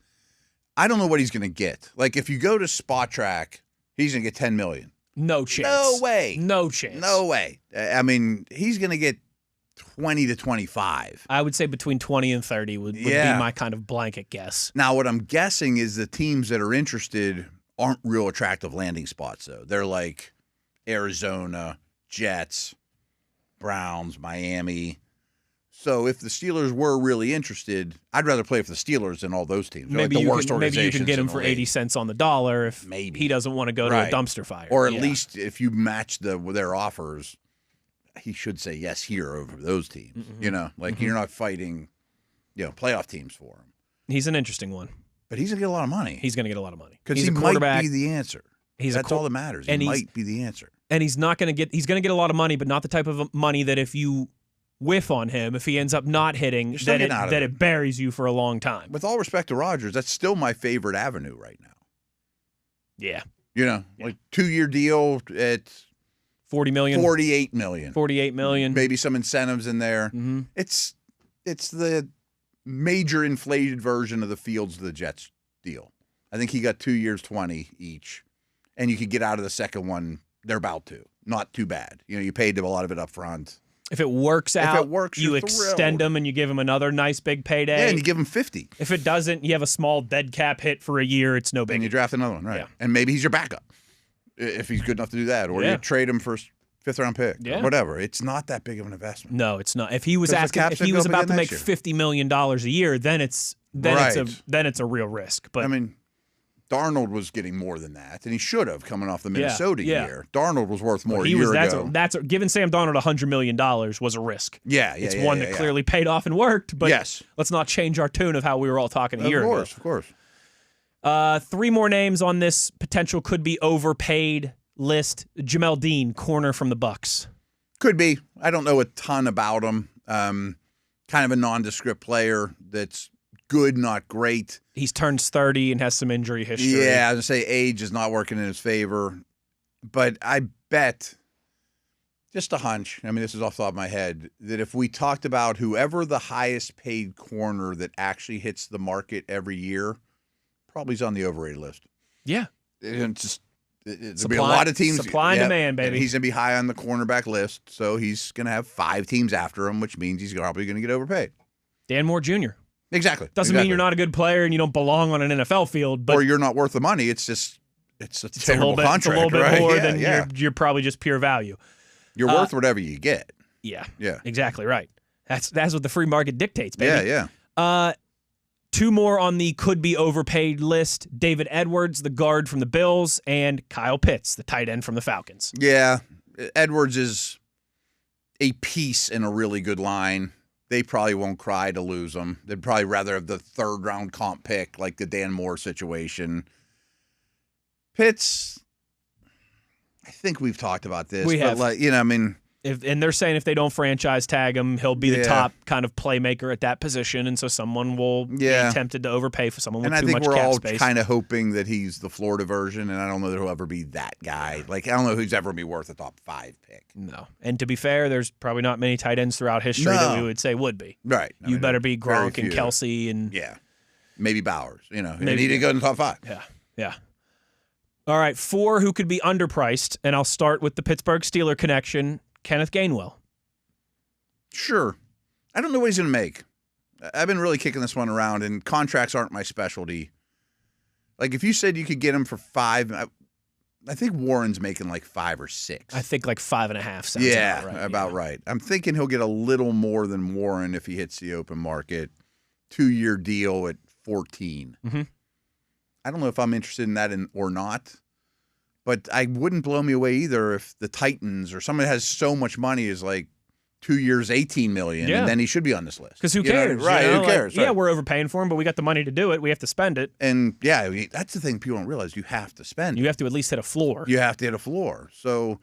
I don't know what he's going to get. Like, if you go to Spot Track, he's going to get $10 million. No chance. No way. No chance. No way. I mean, he's going to get 20 to 25. I would say between 20 and 30 would be my kind of blanket guess. Now, what I'm guessing is the teams that are interested aren't real attractive landing spots, though. They're like Arizona, Jets, Browns, Miami. So if the Steelers were really interested, I'd rather play for the Steelers than all those teams. Maybe you can get him for 80 cents on the dollar if he doesn't want to go to a dumpster fire. Or at least if you match their offers, he should say yes here over those teams. You're not fighting, playoff teams for him. He's an interesting one. But he's going to get a lot of money. He's going to get a lot of money. Because he might be the answer. That's all that matters. He might be the answer. And he's going to get a lot of money, but not the type of money that if you whiff on him, if he ends up not hitting, then it buries you for a long time. With all respect to Rodgers, that's still my favorite avenue right now. Yeah. Like 2-year deal at $40 million. $48 million. $48 million. Maybe some incentives in there. Mm-hmm. It's the major inflated version of the Fields to the Jets deal. I think he got 2 years, 20 each. And you could get out of the second one. They're about to. Not too bad. You paid a lot of it up front. If it works out, you you're extend them and you give him another nice big payday. Yeah, and you give him 50. If it doesn't, you have a small dead cap hit for a year. It's no big. And you draft another one, right? Yeah. And maybe he's your backup if he's good enough to do that. Or you trade him for fifth-round pick. Yeah. Or whatever. It's not that big of an investment. No, it's not. If he was about to make $50 million a year, then it's a real risk. But I mean, Darnold was getting more than that, and he should have coming off the Minnesota year. Darnold was worth more a year ago. Giving Sam Darnold $100 million was a risk. It's one that clearly paid off and worked, but let's not change our tune of how we were all talking a year ago. Of course. 3 more names on this potential could be overpaid list. Jamel Dean, corner from the Bucs. Could be. I don't know a ton about him. Kind of a nondescript player that's good, not great. He's turned 30 and has some injury history. Yeah, I was going to say age is not working in his favor. But I bet, just a hunch, I mean, this is off the top of my head, that if we talked about whoever the highest paid corner that actually hits the market every year, probably is on the overrated list. Yeah. There'll be a lot of teams. Supply and demand, baby. And he's going to be high on the cornerback list, so he's going to have 5 teams after him, which means he's probably going to get overpaid. Dan Moore Jr. Exactly. Doesn't mean you're not a good player and you don't belong on an NFL field, but or you're not worth the money. It's a terrible contract. It's a little bit right? more than you're probably just pure value. You're worth whatever you get. Yeah. Yeah. Exactly right. That's what the free market dictates, baby. Yeah. 2 more on the could be overpaid list: David Edwards, the guard from the Bills, and Kyle Pitts, the tight end from the Falcons. Yeah. Edwards is a piece in a really good line. They probably won't cry to lose him. They'd probably rather have the 3rd-round comp pick, like the Dan Moore situation. Pitts, I think we've talked about this. We have. And they're saying if they don't franchise tag him, he'll be the top kind of playmaker at that position, and so someone will be tempted to overpay for someone with too much cap space. And I think we're all kind of hoping that he's the Florida version, and I don't know that he'll ever be that guy. Like, I don't know who's ever going to be worth a top 5 pick. No. And to be fair, there's probably not many tight ends throughout history that we would say would be. Right. You better be Gronk and Kelsey and... Yeah. Maybe Bowers, and he didn't go in the top 5. Yeah. All right, 4 who could be underpriced, and I'll start with the Pittsburgh Steelers connection, Kenneth Gainwell. Sure. I don't know what he's going to make. I've been really kicking this one around, and contracts aren't my specialty. Like, if you said you could get him for 5, I think Warren's making like 5 or 6. I think like 5.5 sounds about right. I'm thinking he'll get a little more than Warren if he hits the open market. 2-year deal at 14. Mm-hmm. I don't know if I'm interested in that or not. But I wouldn't blow me away either if the Titans or someone that has so much money is like 2 years, $18 million, and then he should be on this list. Because who cares? Right, who cares? Yeah, we're overpaying for him, but we got the money to do it. We have to spend it. And, that's the thing people don't realize. You have to spend it. You have to at least hit a floor. You have to hit a floor. So,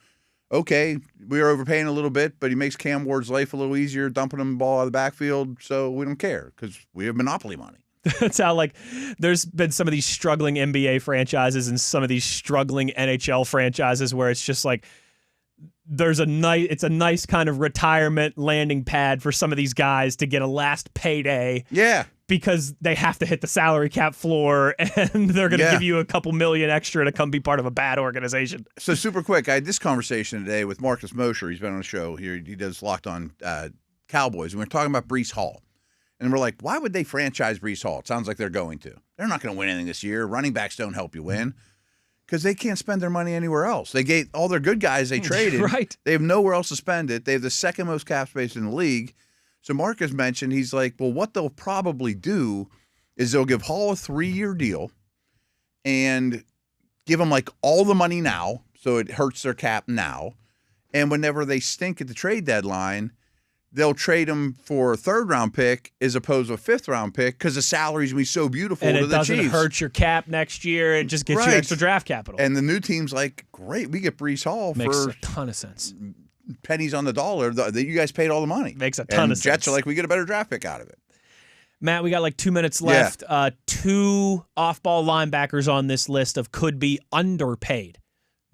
okay, we are overpaying a little bit, but he makes Cam Ward's life a little easier, dumping him the ball out of the backfield, so we don't care because we have monopoly money. That's how, like, there's been some of these struggling NBA franchises and some of these struggling NHL franchises where it's just like it's a nice kind of retirement landing pad for some of these guys to get a last payday. Yeah. Because they have to hit the salary cap floor and they're going to give you a couple million extra to come be part of a bad organization. So super quick, I had this conversation today with Marcus Mosher. He's been on the show here. He does Locked On Cowboys. And we're talking about Breece Hall. And we're like, why would they franchise Breece Hall? It sounds like they're going to. They're not going to win anything this year. Running backs don't help you win because they can't spend their money anywhere else. They gave all their good guys they traded. Right. They have nowhere else to spend it. They have the second most cap space in the league. So Marcus mentioned, he's like, well, what they'll probably do is they'll give Hall a 3-year deal and give him like all the money now, so it hurts their cap now. And whenever they stink at the trade deadline, they'll trade him for a 3rd-round pick as opposed to a 5th-round pick because the salary's going to be so beautiful and to the Chiefs. And it doesn't hurt your cap next year. It just gets you extra draft capital. And the new team's like, great, we get Breece Hall Makes a ton of sense. pennies on the dollar that you guys paid all the money. Makes a ton of sense. Jets are like, we get a better draft pick out of it. Matt, we got like 2 minutes left. Yeah. Two off-ball linebackers on this list of could be underpaid.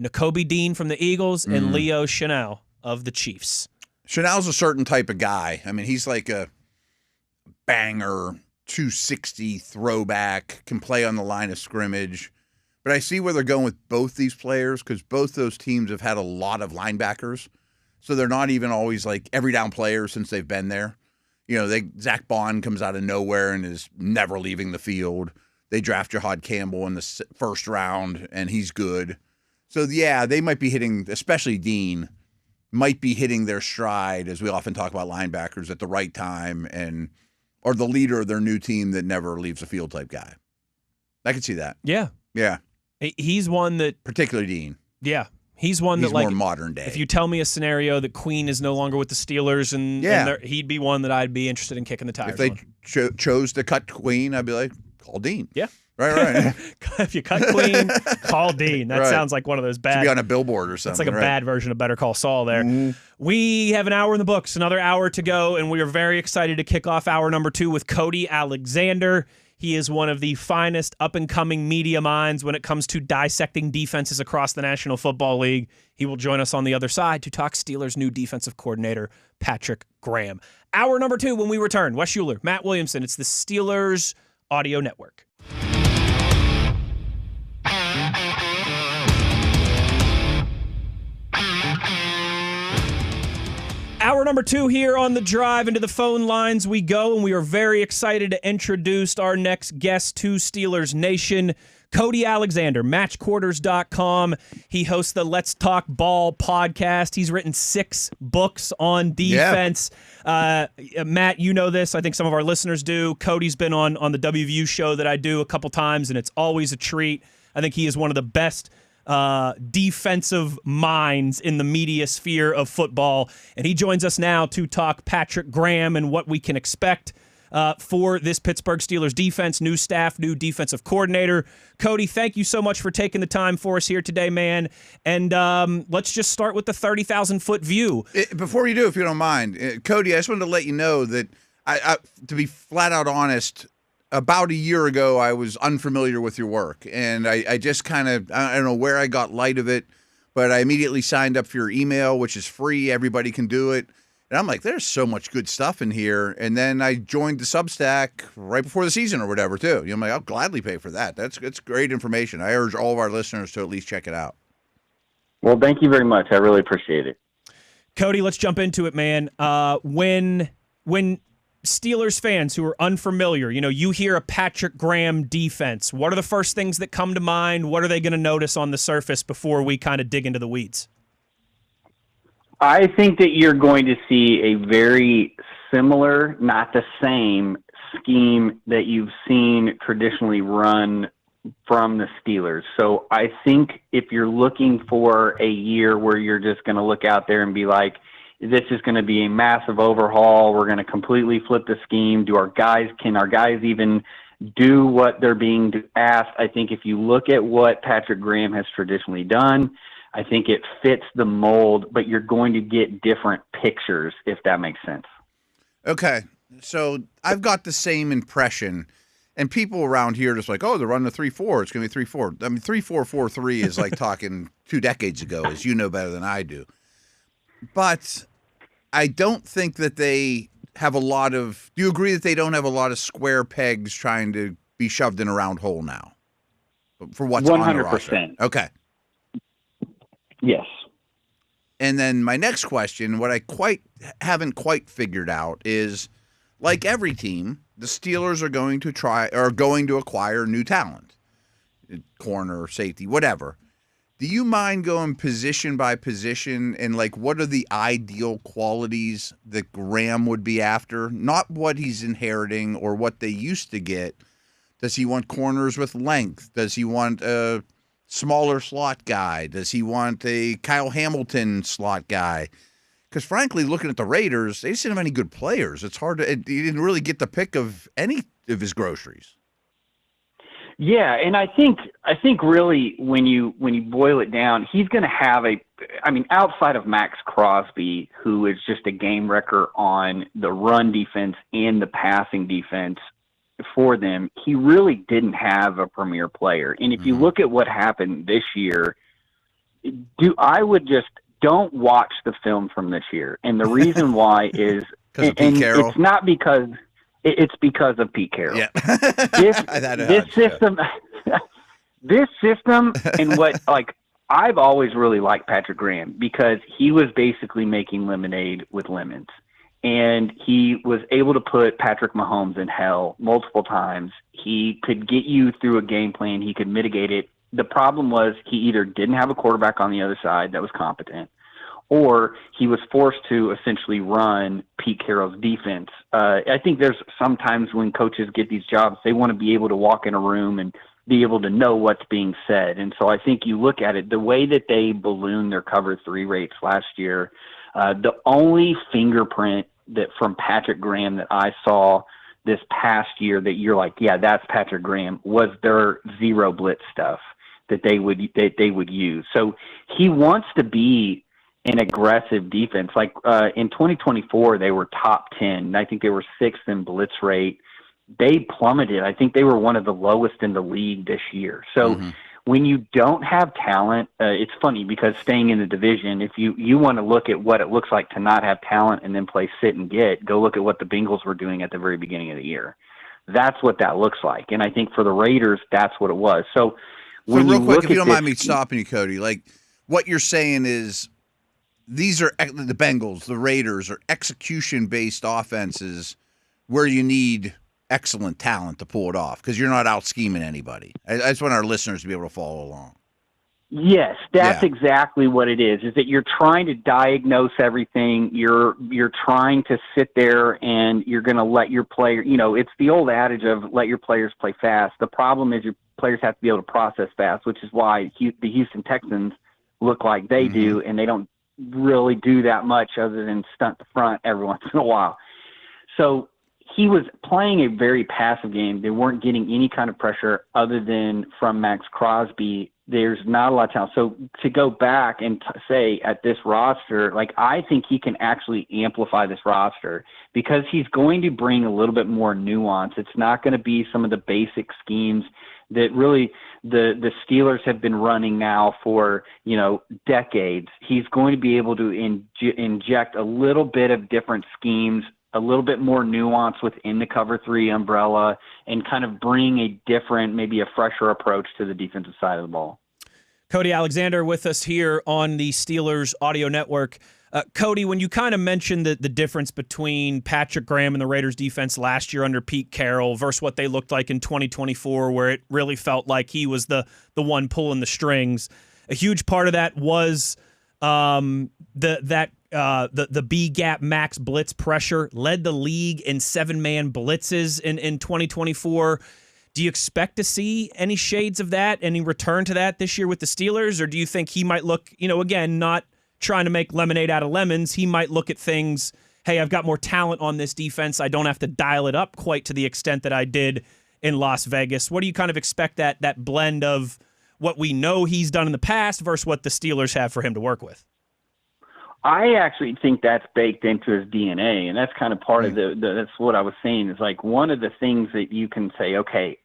Nakobe Dean from the Eagles and Leo Chenal of the Chiefs. Chanel's a certain type of guy. I mean, he's like a banger, 260 throwback, can play on the line of scrimmage. But I see where they're going with both these players because both those teams have had a lot of linebackers. So they're not even always like every down players since they've been there. You know, Zach Bond comes out of nowhere and is never leaving the field. They draft Jahad Campbell in the first round, and he's good. So, yeah, they might be hitting, especially Dean, might be hitting their stride, as we often talk about linebackers, at the right time, or the leader of their new team that never leaves the field type guy. I can see that. Yeah. Yeah. He's one that... Particularly Dean. Yeah. He's one He's that, like, more modern day. If you tell me a scenario that Queen is no longer with the Steelers, and he'd be one that I'd be interested in kicking the tires on. If they chose to cut Queen, I'd be like, call Dean. Yeah. Right. If you cut Queen, call Dean. That sounds like one of those bad... Should be on a billboard or something. It's like a bad version of Better Call Saul there. Mm-hmm. We have an hour in the books, another hour to go, and we are very excited to kick off hour number 2 with Cody Alexander. He is one of the finest up-and-coming media minds when it comes to dissecting defenses across the National Football League. He will join us on the other side to talk Steelers' new defensive coordinator, Patrick Graham. Hour number 2 when we return. Wes Uhler, Matt Williamson. It's the Steelers Audio Network. Hour number 2 here on The Drive. Into the phone lines we go, and we are very excited to introduce our next guest to Steelers Nation, Cody Alexander, MatchQuarters.com. He hosts the Let's Talk Ball podcast. He's written 6 books on defense. Yeah. Matt, you know this. I think some of our listeners do. Cody's been on the WVU show that I do a couple times, and it's always a treat. I think he is one of the best defensive minds in the media sphere of football. And he joins us now to talk Patrick Graham and what we can expect for this Pittsburgh Steelers defense, new staff, new defensive coordinator. Cody, thank you so much for taking the time for us here today, man. And let's just start with the 30,000-foot view. Before you do, if you don't mind, Cody, I just wanted to let you know that, to be flat out honest, about a year ago, I was unfamiliar with your work, and I just kind of, I don't know where I got light of it, but I immediately signed up for your email, which is free. Everybody can do it. And I'm like, there's so much good stuff in here. And then I joined the Substack right before the season or whatever, too. I'm like, I'll gladly pay for that. It's great information. I urge all of our listeners to at least check it out. Well, thank you very much. I really appreciate it. Cody, let's jump into it, man. When Steelers fans who are unfamiliar, you hear a Patrick Graham defense, what are the first things that come to mind? What are they going to notice on the surface before we kind of dig into the weeds? I think that you're going to see a very similar, not the same, scheme that you've seen traditionally run from the Steelers. So I think if you're looking for a year where you're just going to look out there and be like, this is going to be a massive overhaul, we're going to completely flip the scheme, can our guys even do what they're being asked? I think if you look at what Patrick Graham has traditionally done, I think it fits the mold, but you're going to get different pictures, if that makes sense. Okay, so I've got the same impression, and people around here are just like, oh, they're running a 3-4. It's going to be 3-4. I mean, 3-4-4-3 is like talking 2 decades ago, as you know better than I do. But I don't think that they have a lot of – do you agree that they don't have a lot of square pegs trying to be shoved in a round hole now for what's 100%. On the roster? Okay. Yes. And then my next question, what I haven't quite figured out is, like every team, the Steelers are going to acquire new talent, corner, safety, whatever. Do you mind going position by position and, like, what are the ideal qualities that Graham would be after? Not what he's inheriting or what they used to get. Does he want corners with length? Does he want a smaller slot guy? Does he want a Kyle Hamilton slot guy? Because, frankly, looking at the Raiders, they just didn't have any good players. It's hard to – he didn't really get the pick of any of his groceries. Yeah, and I think really when you boil it down, he's going to have outside of Max Crosby, who is just a game wrecker on the run defense and the passing defense for them, he really didn't have a premier player. And if you look at what happened this year, don't watch the film from this year. And the reason why is and it's not because it's because of Pete Carroll. Yeah. This system and what, like, I've always really liked Patrick Graham because he was basically making lemonade with lemons. And he was able to put Patrick Mahomes in hell multiple times. He could get you through a game plan. He could mitigate it. The problem was he either didn't have a quarterback on the other side that was competent, or he was forced to essentially run Pete Carroll's defense. I think there's sometimes when coaches get these jobs, they want to be able to walk in a room and be able to know what's being said. And so I think you look at it, the way that they ballooned their cover 3 rates last year, the only fingerprint that from Patrick Graham that I saw this past year that you're like, yeah, that's Patrick Graham, was their zero blitz stuff that they would use. So he wants to be an aggressive defense. Like in 2024, they were top 10. I think they were 6th in blitz rate. They plummeted. I think they were one of the lowest in the league this year. So when you don't have talent, it's funny because staying in the division, if you want to look at what it looks like to not have talent and then play sit and get, go look at what the Bengals were doing at the very beginning of the year. That's what that looks like. And I think for the Raiders, that's what it was. So real quick, if you don't mind me stopping you, Cody, like what you're saying is these are the Bengals, the Raiders are execution-based offenses where you need excellent talent to pull it off because you're not out scheming anybody. I just want our listeners to be able to follow along. Yes, that's exactly what it is that you're trying to diagnose everything. You're trying to sit there and you're going to let your player, it's the old adage of let your players play fast. The problem is your players have to be able to process fast, which is why the Houston Texans look like they do, and they don't really do that much other than stunt the front every once in a while. So he was playing a very passive game. They weren't getting any kind of pressure other than from Max Crosby. There's not a lot of talent. So to go back and say at this roster, like I think he can actually amplify this roster because he's going to bring a little bit more nuance. It's not going to be some of the basic schemes that really the Steelers have been running now for, decades. He's going to be able to inject a little bit of different schemes, a little bit more nuance within the cover 3 umbrella, and kind of bring a different, maybe a fresher approach to the defensive side of the ball. Cody Alexander with us here on the Steelers Audio Network. Cody, when you kind of mentioned the difference between Patrick Graham and the Raiders defense last year under Pete Carroll versus what they looked like in 2024, where it really felt like he was the one pulling the strings, a huge part of that was the B-gap max blitz pressure, led the league in 7-man blitzes in 2024. Do you expect to see any shades of that, any return to that this year with the Steelers, or do you think he might look, again, not trying to make lemonade out of lemons, he might look at things, hey, I've got more talent on this defense, I don't have to dial it up quite to the extent that I did in Las Vegas? What do you kind of expect that blend of what we know he's done in the past versus what the Steelers have for him to work with? I actually think that's baked into his DNA, and that's kind of part of that's what I was saying, is like one of the things that you can say, okay,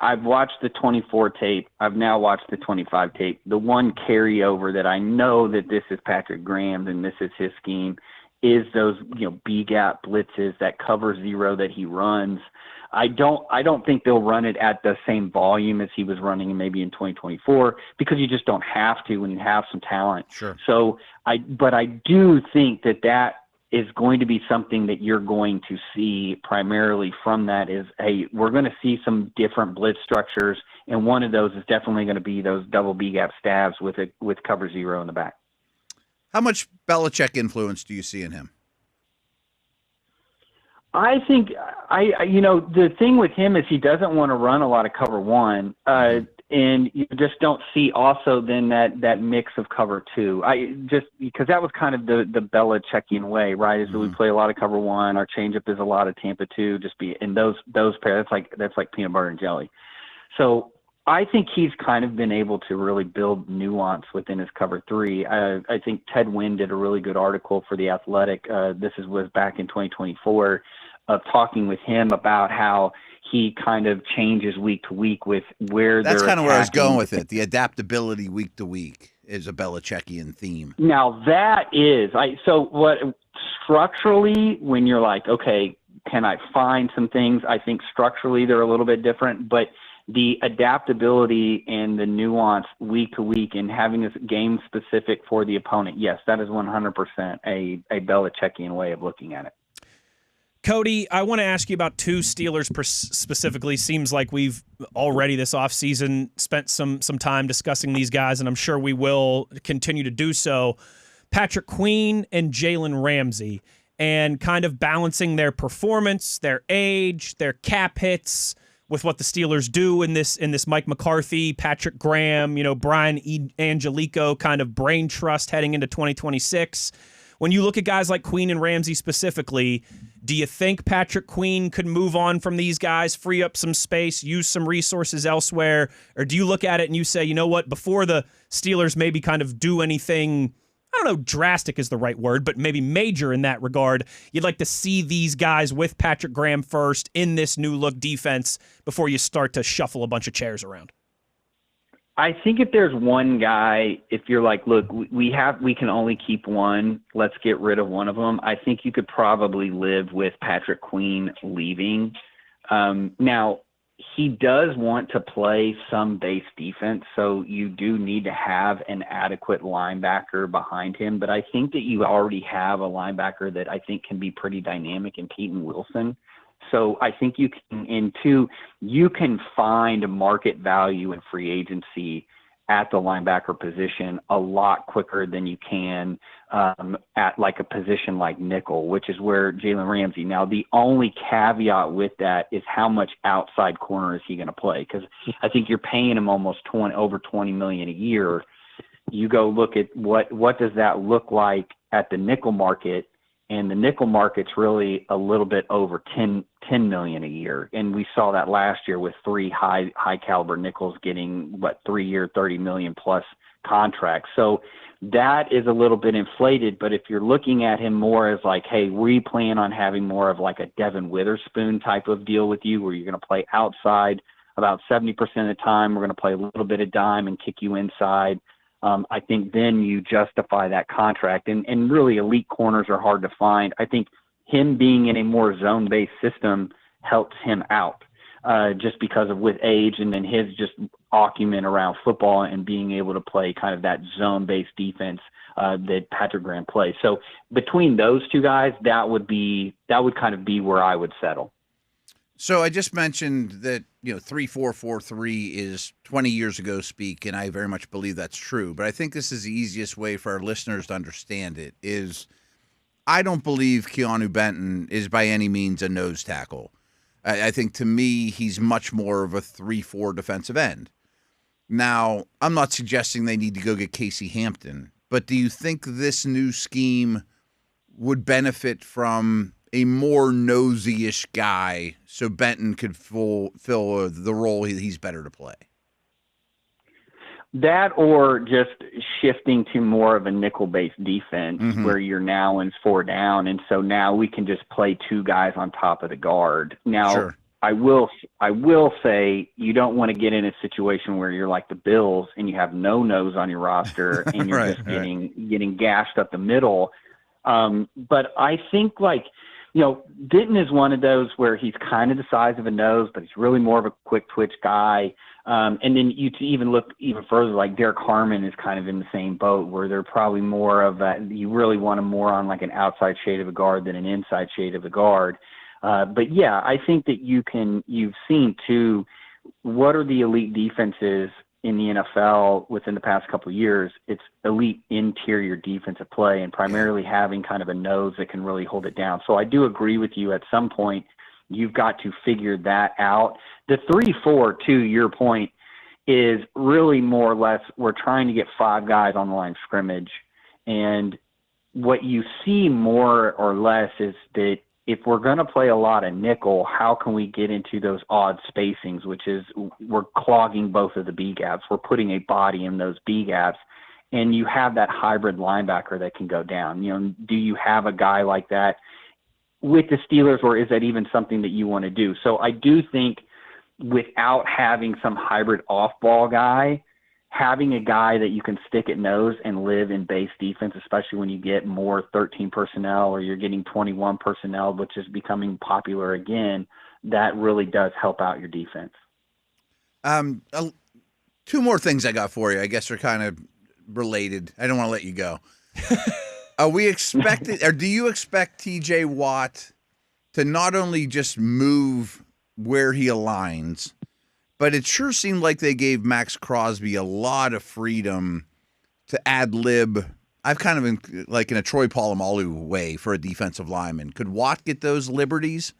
I've watched the 24 tape, I've now watched the 25 tape. The one carryover that I know that this is Patrick Graham and this is his scheme is those, B-gap blitzes, that cover 0 that he runs. I don't think they'll run it at the same volume as he was running maybe in 2024 because you just don't have to when you have some talent. Sure. So but I do think that is going to be something that you're going to see primarily from that is, hey, we're going to see some different blitz structures, and one of those is definitely going to be those double B-gap stabs with cover 0 in the back. How much Belichick influence do you see in him? I think the thing with him is he doesn't want to run a lot of cover 1, and you just don't see also then that mix of cover 2. Because that was kind of the Belichickian way, right? Is that we play a lot of cover 1, our changeup is a lot of Tampa 2, just be in those pairs. That's like peanut butter and jelly. So I think he's kind of been able to really build nuance within his cover three. I think Ted Wynn did a really good article for The Athletic. Was back in 2024 of talking with him about how he kind of changes week to week with where That's they're kind of where I was attacking. going with it. The adaptability week to week is a Belichickian theme. Now that is, so what structurally, when you're like, okay, can I find some things? I think structurally they're a little bit different, but the adaptability and the nuance week to week and having this game specific for the opponent, yes, that is 100% a Belichickian way of looking at it. Cody, I want to ask you about two Steelers specifically. Seems like we've already this offseason spent some time discussing these guys, and I'm sure we will continue to do so. Patrick Queen and Jalen Ramsey, and kind of balancing their performance, their age, their cap hits with what the Steelers do in this Mike McCarthy, Patrick Graham, Brian Angelico kind of brain trust heading into 2026. When you look at guys like Queen and Ramsey specifically, do you think Patrick Queen could move on from these guys, free up some space, use some resources elsewhere? Or do you look at it and you say, you know what, before the Steelers maybe kind of do anything, I don't know, drastic is the right word, but maybe major in that regard, you'd like to see these guys with Patrick Graham first in this new look defense before you start to shuffle a bunch of chairs around? I think if there's one guy, if you're like, look, we can only keep one, let's get rid of one of them, I think you could probably live with Patrick Queen leaving. Now, he does want to play some base defense, so you do need to have an adequate linebacker behind him. But I think that you already have a linebacker that I think can be pretty dynamic in Peyton Wilson. So I think you can find market value in free agency at the linebacker position a lot quicker than you can at like a position like nickel, which is where Jalen Ramsey. Now, the only caveat with that is how much outside corner is he going to play? Because I think you're paying him almost over $20 million a year. You go look at what does that look like at the nickel market, and the nickel market's really a little bit over $10 million a year. And we saw that last year with three high caliber nickels getting 3-year, $30 million plus contracts. So that is a little bit inflated. But if you're looking at him more as like, hey, we plan on having more of like a Devin Witherspoon type of deal with you, where you're going to play outside about 70% of the time. We're going to play a little bit of dime and kick you inside. I think then you justify that contract. And really elite corners are hard to find. I think him being in a more zone-based system helps him out just because of with age and then his just acumen around football and being able to play kind of that zone-based defense that Patrick Graham plays. So between those two guys, that would kind of be where I would settle. So I just mentioned that 3-4-4-3 is 20 years ago speak, and I very much believe that's true. But I think this is the easiest way for our listeners to understand it. Is I don't believe Keanu Benton is by any means a nose tackle. I think to me he's much more of a 3-4 defensive end. Now I'm not suggesting they need to go get Casey Hampton, but do you think this new scheme would benefit from a more nosy-ish guy so Benton could fill the role he's better to play? That or just shifting to more of a nickel-based defense where you're now in 4 down, and so now we can just play 2 guys on top of the guard. Now, sure. I will say you don't want to get in a situation where you're like the Bills and you have no nose on your roster and you're just getting gashed up the middle. But I think Denton is one of those where he's kind of the size of a nose, but he's really more of a quick twitch guy. And then you to even look even further, like Derek Harmon is kind of in the same boat where they're probably more of that. You really want him more on like an outside shade of a guard than an inside shade of a guard. But yeah, I think that you've seen too, what are the elite defenses in the NFL within the past couple of years? It's elite interior defensive play and primarily having kind of a nose that can really hold it down. So I do agree with you at some point. You've got to figure that out. The 3-4, to your point, is really more or less we're trying to get 5 guys on the line of scrimmage. And what you see more or less is that if we're going to play a lot of nickel, how can we get into those odd spacings, which is we're clogging both of the B gaps. We're putting a body in those B gaps, and you have that hybrid linebacker that can go down. Do you have a guy like that with the Steelers, or is that even something that you want to do? So I do think without having some hybrid off-ball guy, having a guy that you can stick at nose and live in base defense, especially when you get more 13 personnel or you're getting 21 personnel, which is becoming popular again, that really does help out your defense. Two more things I got for you. I guess they're kind of related. I don't want to let you go. Are we expected, or do you expect TJ Watt to not only just move where he aligns, but it sure seemed like they gave Max Crosby a lot of freedom to ad-lib. I've kind of been like in a Troy Polamalu way for a defensive lineman. Could Watt get those liberties?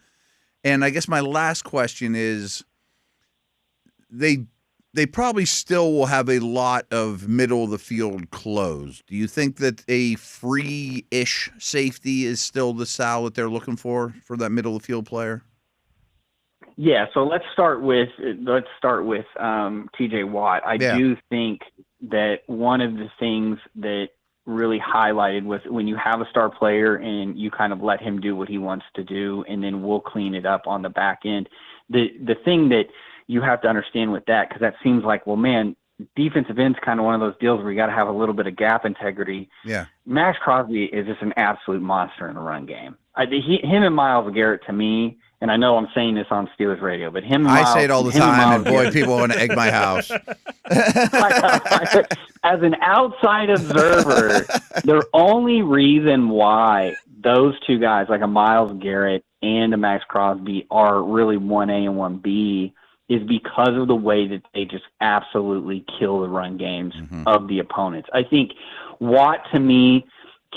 And I guess my last question is, they probably still will have a lot of middle of the field closed. Do you think that a free-ish safety is still the style that they're looking for that middle of the field player? Yeah, so let's start with TJ Watt. I do think that one of the things that really highlighted was when you have a star player and you kind of let him do what he wants to do, and then we'll clean it up on the back end. The thing that you have to understand with that, because that seems like, well, man, defensive end's kind of one of those deals where you got to have a little bit of gap integrity. Yeah, Max Crosby is just an absolute monster in the run game. Him and Myles Garrett, to me. And I know I'm saying this on Steelers radio, but I say it all the time, and boy, people want to egg my house. As an outside observer, the only reason why those two guys, like a Myles Garrett and a Max Crosby, are really 1A and 1B is because of the way that they just absolutely kill the run games of the opponents. I think Watt, to me,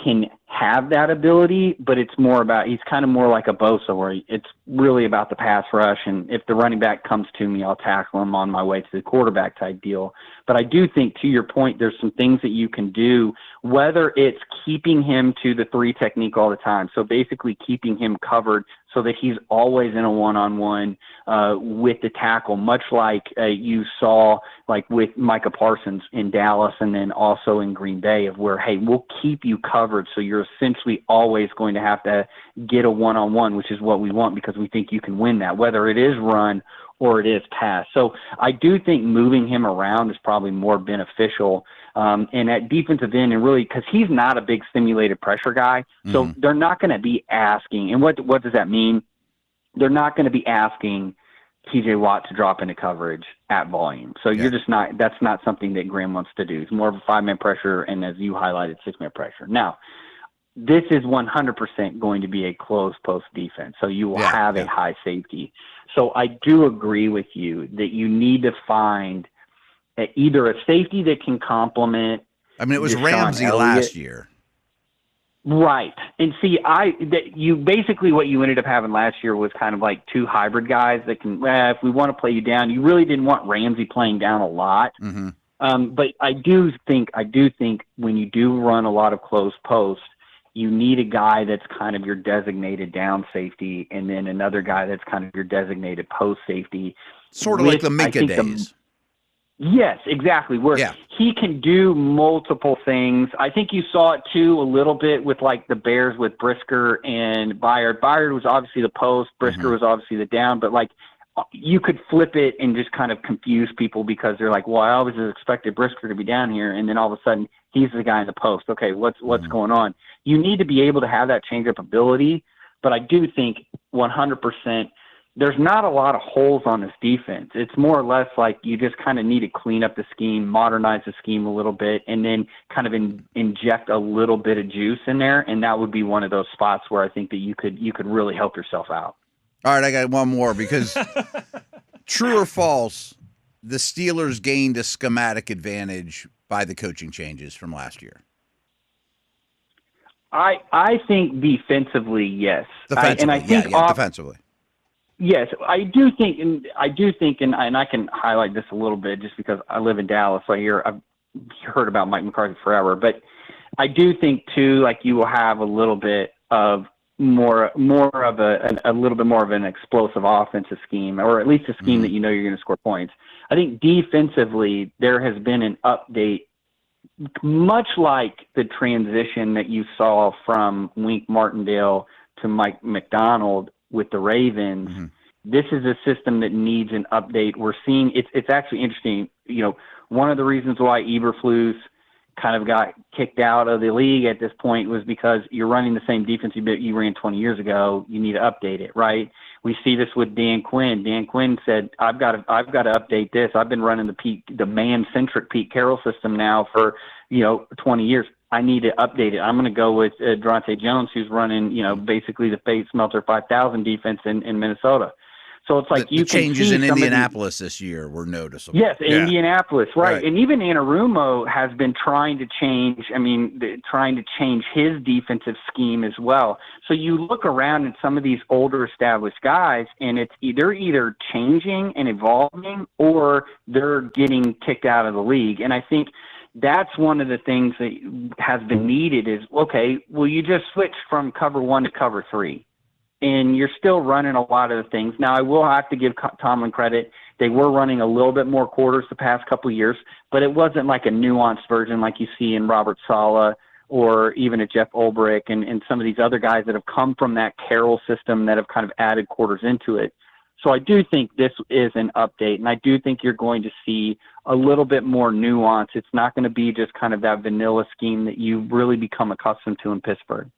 can have that ability, but it's more about, he's kind of more like a Bosa, where it's really about the pass rush, and if the running back comes to me, I'll tackle him on my way to the quarterback type deal. But I do think, to your point, there's some things that you can do, whether it's keeping him to the 3 technique all the time, so basically keeping him covered so that he's always in a one-on-one with the tackle, much like you saw like with Micah Parsons in Dallas and then also in Green Bay, of where, hey, we'll keep you covered, so you're essentially always going to have to get a one-on-one, which is what we want because we think you can win that, whether it is run or it is pass. So I do think moving him around is probably more beneficial. And at defensive end, and really, because he's not a big stimulated pressure guy, so they're not going to be asking. And what does that mean? They're not going to be asking TJ Watt to drop into coverage at volume. So you're just not. That's not something that Graham wants to do. It's more of a 5-man pressure, and as you highlighted, 6-man pressure. Now, this is 100% going to be a closed post defense, so you will have a high safety. So I do agree with you that you need to find either a safety that can complement. I mean, it was Ramsey last year. Right. And see, you basically what you ended up having last year was kind of like 2 hybrid guys that can, if we want to play you down, you really didn't want Ramsey playing down a lot. But I do think when you do run a lot of closed posts, you need a guy that's kind of your designated down safety, and then another guy that's kind of your designated post safety. Sort of like the Minka days. Yes, exactly. Where he can do multiple things. I think you saw it too a little bit with like the Bears with Brisker and Byard. Byard was obviously the post, Brisker was obviously the down, but like you could flip it and just kind of confuse people because they're like, well, I always expected Brisker to be down here, and then all of a sudden he's the guy in the post. Okay, what's going on? You need to be able to have that change-up ability, but I do think 100% there's not a lot of holes on this defense. It's more or less like you just kind of need to clean up the scheme, modernize the scheme a little bit, and then kind of inject a little bit of juice in there, and that would be one of those spots where I think that you could really help yourself out. All right, I got one more because true or false, the Steelers gained a schematic advantage by the coaching changes from last year. I think defensively, yes. Defensively, defensively. Yes, I do think, and I can highlight this a little bit just because I live in Dallas. So I've heard about Mike McCarthy forever, but I do think too, like you will have a little bit of more of a little bit more of an explosive offensive scheme, or at least a scheme that you know you're going to score points. I think defensively there has been an update, much like the transition that you saw from Wink Martindale to Mike McDonald with the Ravens. Mm-hmm. This is a system that needs an update. We're seeing it's actually interesting. You know, one of the reasons why Eberflus kind of got kicked out of the league at this point was because you're running the same defense you ran 20 years ago. You need to update it, right? We see this with Dan Quinn. Dan Quinn said, "I've got to update this. I've been running the man-centric Pete Carroll system now for 20 years. I need to update it. I'm going to go with Durante Jones, who's running basically the Fate Smelter 5000 defense in Minnesota." So it's like the changes in Indianapolis this year were noticeable. Yes, yeah. Indianapolis, right. And even Anarumo has been trying to change his defensive scheme as well. So you look around at some of these older established guys, and they're either changing and evolving, or they're getting kicked out of the league. And I think that's one of the things that has been needed is, okay, well, you just switch from cover 1 to cover 3. And you're still running a lot of the things. Now, I will have to give Tomlin credit. They were running a little bit more quarters the past couple of years, but it wasn't like a nuanced version like you see in Robert Saleh or even a Jeff Ulbrich and some of these other guys that have come from that Carroll system that have kind of added quarters into it. So I do think this is an update, and I do think you're going to see a little bit more nuance. It's not going to be just kind of that vanilla scheme that you really become accustomed to in Pittsburgh.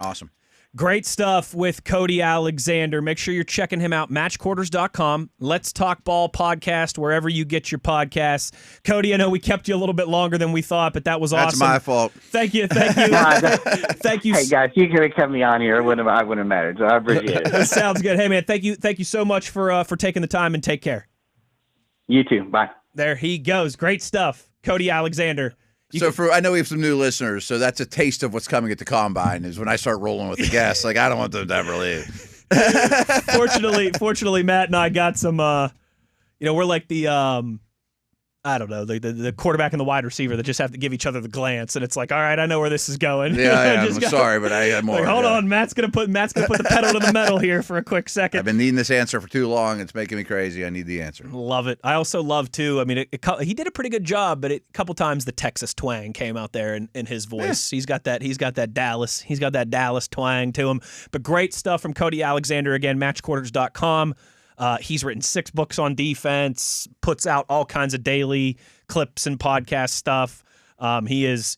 Awesome. Great stuff with Cody Alexander. Make sure you're checking him out, MatchQuarters.com. Let's Talk Ball podcast, wherever you get your podcasts. Cody, I know we kept you a little bit longer than we thought, but that was awesome. That's my fault. Thank you. Thank you. Hey, guys, you could have kept me on here. I wouldn't have mattered, so I appreciate it. Sounds good. Hey, man, thank you so much for taking the time, and take care. You too. Bye. There he goes. Great stuff. Cody Alexander. I know we have some new listeners, so that's a taste of what's coming at the Combine is when I start rolling with the guests. Like, I don't want them to ever leave. Fortunately, Matt and I got some, we're like the, I don't know, the quarterback and the wide receiver that just have to give each other the glance, and it's like, all right, I know where this is going. Yeah, I'm sorry, but I have more. Like, hold on, Matt's gonna put the pedal to the metal here for a quick second. I've been needing this answer for too long. It's making me crazy. I need the answer. Love it. I also love too. I mean, he did a pretty good job, but a couple times the Texas twang came out there in his voice. Yeah. He's got that Dallas twang to him. But great stuff from Cody Alexander. Again, MatchQuarters.com. He's written 6 books on defense, puts out all kinds of daily clips and podcast stuff. He is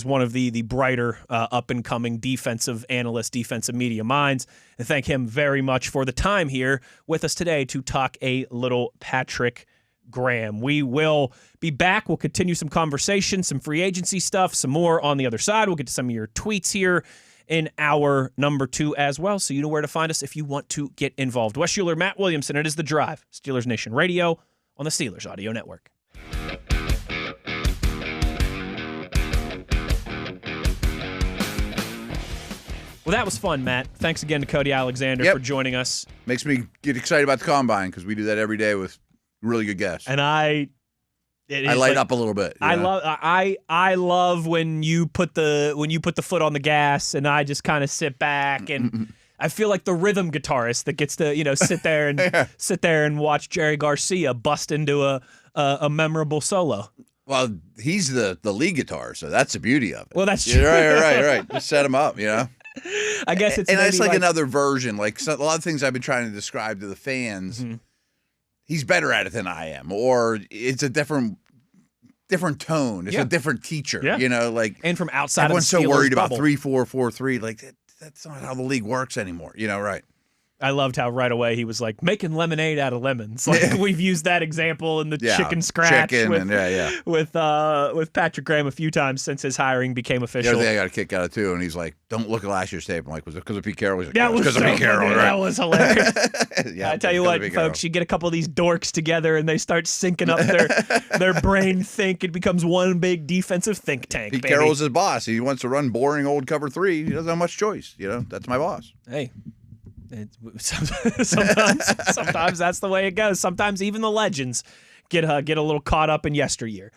one of the brighter up and coming defensive analysts, defensive media minds. And thank him very much for the time here with us today to talk a little Patrick Graham. We will be back. We'll continue some conversation, some free agency stuff, some more on the other side. We'll get to some of your tweets here in hour number 2 as well, so you know where to find us if you want to get involved. Wes Uhler, Matt Williamson, it is The Drive, Steelers Nation Radio on the Steelers Audio Network. Well, that was fun, Matt. Thanks again to Cody Alexander for joining us. Makes me get excited about the Combine because we do that every day with really good guests. And I light up a little bit. I love when you put the foot on the gas, and I just kind of sit back, and I feel like the rhythm guitarist that gets to sit there and watch Jerry Garcia bust into a memorable solo. Well, he's the lead guitar, so that's the beauty of it. Well, that's true. Right. Just set him up, I guess it's like another version. Like a lot of things I've been trying to describe to the fans. Mm-hmm. He's better at it than I am, or it's a different tone. It's a different teacher, and from outside everyone's of the so worried bubble. about 3-4-4-3. Like that's not how the league works anymore. Right. I loved how right away he was like making lemonade out of lemons. Like we've used that example in the chicken scratch with Patrick Graham a few times since his hiring became official. The other thing I got a kick out of too, and he's like, "Don't look at last year's tape." I'm like, "Was it because of Pete Carroll?" He's like, "Yeah, it was because of Pete Carroll." Right? That was hilarious. I tell you what, folks, you get a couple of these dorks together and they start syncing up their brain think. It becomes one big defensive think tank. Pete Carroll's his boss. He wants to run boring old cover 3. He doesn't have much choice. That's my boss. Hey. Sometimes that's the way it goes. Sometimes even the legends get a little caught up in yesteryear.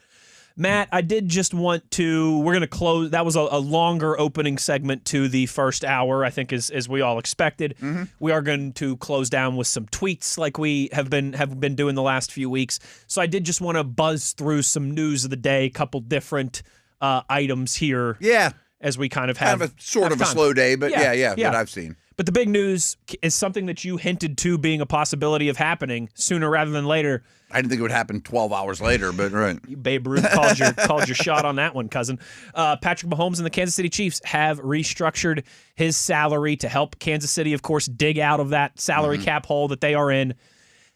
Matt, I did just want to, we're going to close, that was a longer opening segment to the first hour, I think, as we all expected. Mm-hmm. We are going to close down with some tweets like we have been doing the last few weeks. So I did just want to buzz through some news of the day, a couple different items here. Yeah. As we kind of have. Kind of a slow day, but yeah, that I've seen. But the big news is something that you hinted to being a possibility of happening sooner rather than later. I didn't think it would happen 12 hours later, but right. Babe Ruth called your shot on that one, cousin. Patrick Mahomes and the Kansas City Chiefs have restructured his salary to help Kansas City, of course, dig out of that salary cap hole that they are in.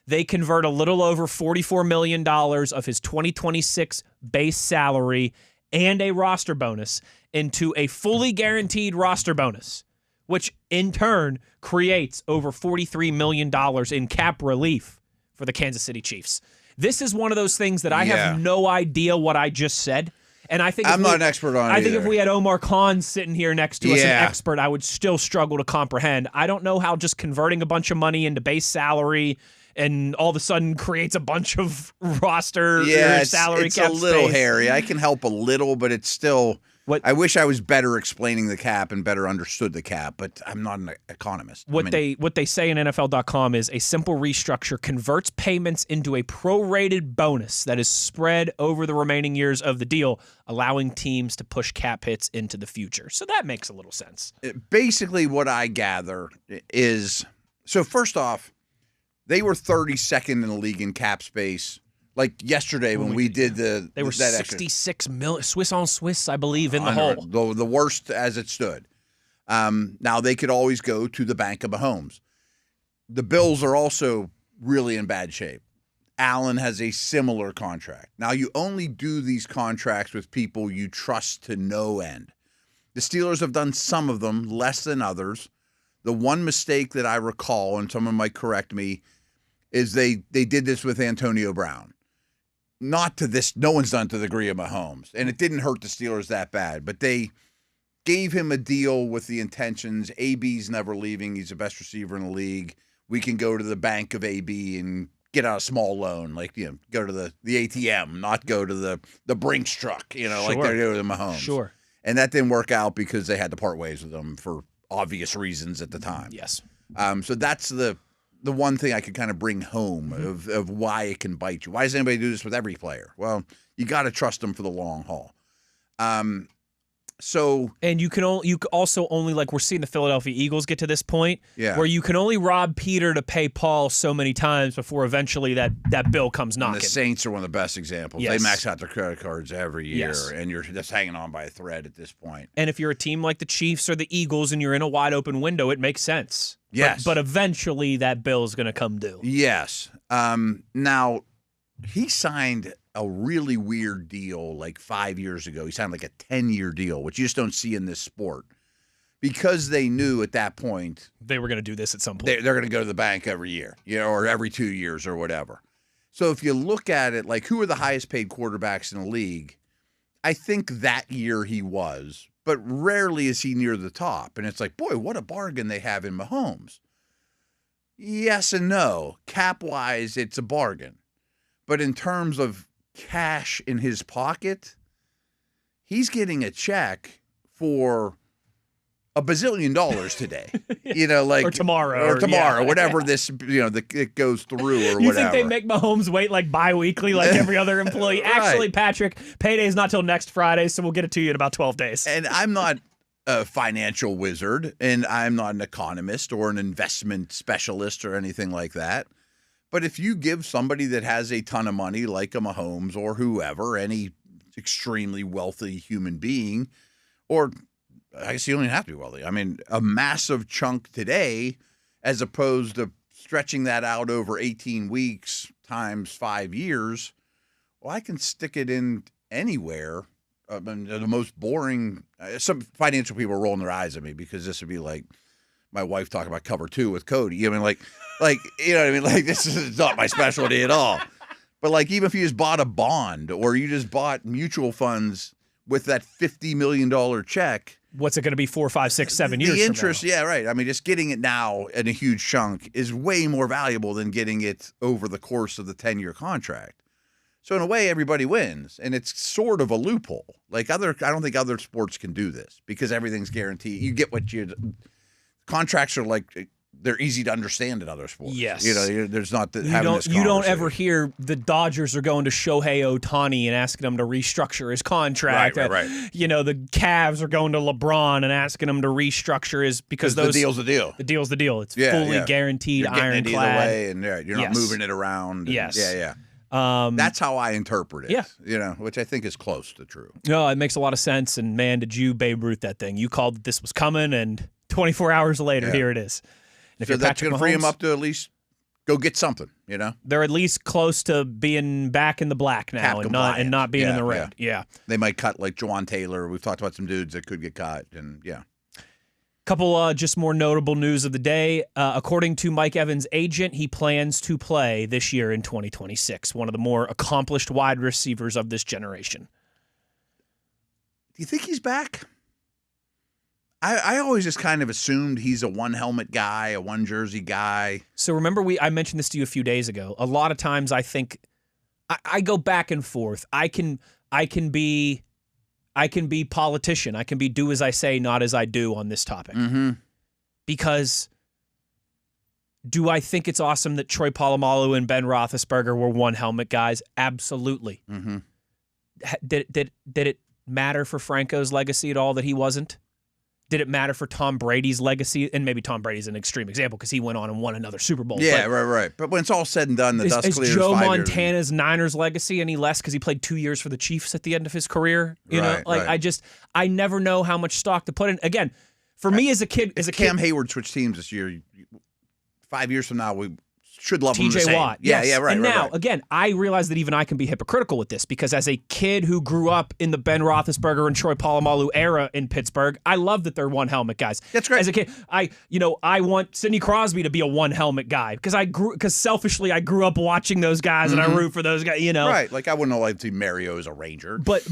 They convert a little over $44 million of his 2026 base salary and a roster bonus into a fully guaranteed roster bonus, which in turn creates over $43 million in cap relief for the Kansas City Chiefs. This is one of those things that I have no idea what I just said. And I think I'm not an expert on it. I think if we had Omar Khan sitting here next to us, an expert, I would still struggle to comprehend. I don't know how just converting a bunch of money into base salary and all of a sudden creates a bunch of roster salary cap it's a little space. hairy. I can help a little, but it's still... I wish I was better explaining the cap and better understood the cap, but I'm not an economist. What they say in NFL.com is a simple restructure converts payments into a prorated bonus that is spread over the remaining years of the deal, allowing teams to push cap hits into the future. So that makes a little sense. Basically, what I gather is... So first off, they were 32nd in the league in cap space. Like yesterday when we did they were 66 million Swiss on Swiss, I believe, in the hole. The worst as it stood. Now they could always go to the bank of Mahomes. The Bills are also really in bad shape. Allen has a similar contract. Now you only do these contracts with people you trust to no end. The Steelers have done some of them, less than others. The one mistake that I recall, and someone might correct me, is they did this with Antonio Brown. Not to this, no one's done to the degree of Mahomes. And it didn't hurt the Steelers that bad. But they gave him a deal with the intentions. AB's never leaving. He's the best receiver in the league. We can go to the bank of AB and get out a small loan. Like, go to the ATM, not go to the Brinks truck, like they're doing with Mahomes. Sure. And that didn't work out because they had to part ways with him for obvious reasons at the time. Yes. So that's the one thing I could kind of bring home of why it can bite you. Why does anybody do this with every player? Well, you got to trust them for the long haul. And you also only, like we're seeing the Philadelphia Eagles get to this point where you can only rob Peter to pay Paul so many times before eventually that bill comes knocking. And the Saints are one of the best examples. Yes. They max out their credit cards every year, and you're just hanging on by a thread at this point. And if you're a team like the Chiefs or the Eagles and you're in a wide open window, it makes sense. Yes. But eventually that bill is going to come due. Yes. Now, he signed a really weird deal like 5 years ago. He signed like a 10-year deal, which you just don't see in this sport. Because they knew at that point they were going to do this at some point. They're going to go to the bank every year, or every 2 years or whatever. So if you look at it, like who are the highest paid quarterbacks in the league? I think that year he was, but rarely is he near the top. And it's like, boy, what a bargain they have in Mahomes. Yes and no. Cap-wise, it's a bargain. But in terms of cash in his pocket, he's getting a check for $1 bazillion today, or tomorrow, whatever this, it goes through or you whatever. think they make Mahomes wait like bi-weekly like every other employee? Right. Actually, Patrick, payday's not till next Friday, so we'll get it to you in about 12 days. And I'm not a financial wizard, and I'm not an economist or an investment specialist or anything like that. But if you give somebody that has a ton of money, like a Mahomes or whoever, any extremely wealthy human being, or I guess you don't even have to be wealthy. I mean, a massive chunk today, as opposed to stretching that out over 18 weeks times 5 years, well, I can stick it in anywhere. The most boring, some financial people are rolling their eyes at me because this would be like my wife talking about cover 2 with Cody. You know what I mean? Like this is not my specialty at all. But like even if you just bought a bond or you just bought mutual funds with that $50 million check, what's it going to be 4, 5, 6, 7 years? The interest, from now? Yeah, right. I mean, just getting it now in a huge chunk is way more valuable than getting it over the course of the 10-year contract. So in a way, everybody wins, and it's sort of a loophole. Like I don't think other sports can do this because everything's guaranteed. You get what contracts are like. They're easy to understand in other sports. Yes. There's not this you don't ever hear the Dodgers are going to Shohei Ohtani and asking him to restructure his contract. Right. The Cavs are going to LeBron and asking him to restructure his because the deal's the deal. The deal's the deal. It's fully guaranteed, you're getting ironclad. It either way, and you're not moving it around. Yes. Yeah. That's how I interpret it. Yeah. Which I think is close to true. No, it makes a lot of sense. And man, did you Babe Ruth that thing? You called that this was coming, and 24 hours later, here it is. If so that's going to free him up to at least go get something, They're at least close to being back in the black now and not being in the red. Yeah. They might cut like Juwan Taylor. We've talked about some dudes that could get cut, and Couple just more notable news of the day. According to Mike Evans' agent, he plans to play this year in 2026, one of the more accomplished wide receivers of this generation. Do you think he's back? I always just kind of assumed he's a one-helmet guy, a one-jersey guy. So remember I mentioned this to you a few days ago. A lot of times I think I go back and forth. I can be politician. I can be do as I say, not as I do on this topic. Mm-hmm. Because do I think it's awesome that Troy Polamalu and Ben Roethlisberger were one-helmet guys? Absolutely. Mm-hmm. Did it matter for Franco's legacy at all that he wasn't? Did it matter for Tom Brady's legacy? And maybe Tom Brady's an extreme example because he went on and won another Super Bowl. Yeah, right. But when it's all said and done, the dust clears. Is Joe Montana's Niners legacy any less because he played 2 years for the Chiefs at the end of his career? I never know how much stock to put in. Again, for me as a kid, Cam Hayward switched teams this year. 5 years from now, we should love him the same. TJ Watt. Yeah, yes. right. And now, again, I realize that even I can be hypocritical with this because as a kid who grew up in the Ben Roethlisberger and Troy Polamalu era in Pittsburgh, I love that they're one helmet guys. That's great. As a kid, I want Sidney Crosby to be a one helmet guy because selfishly I grew up watching those guys and I root for those guys. Right. Like I wouldn't like to see Mario as a Ranger. But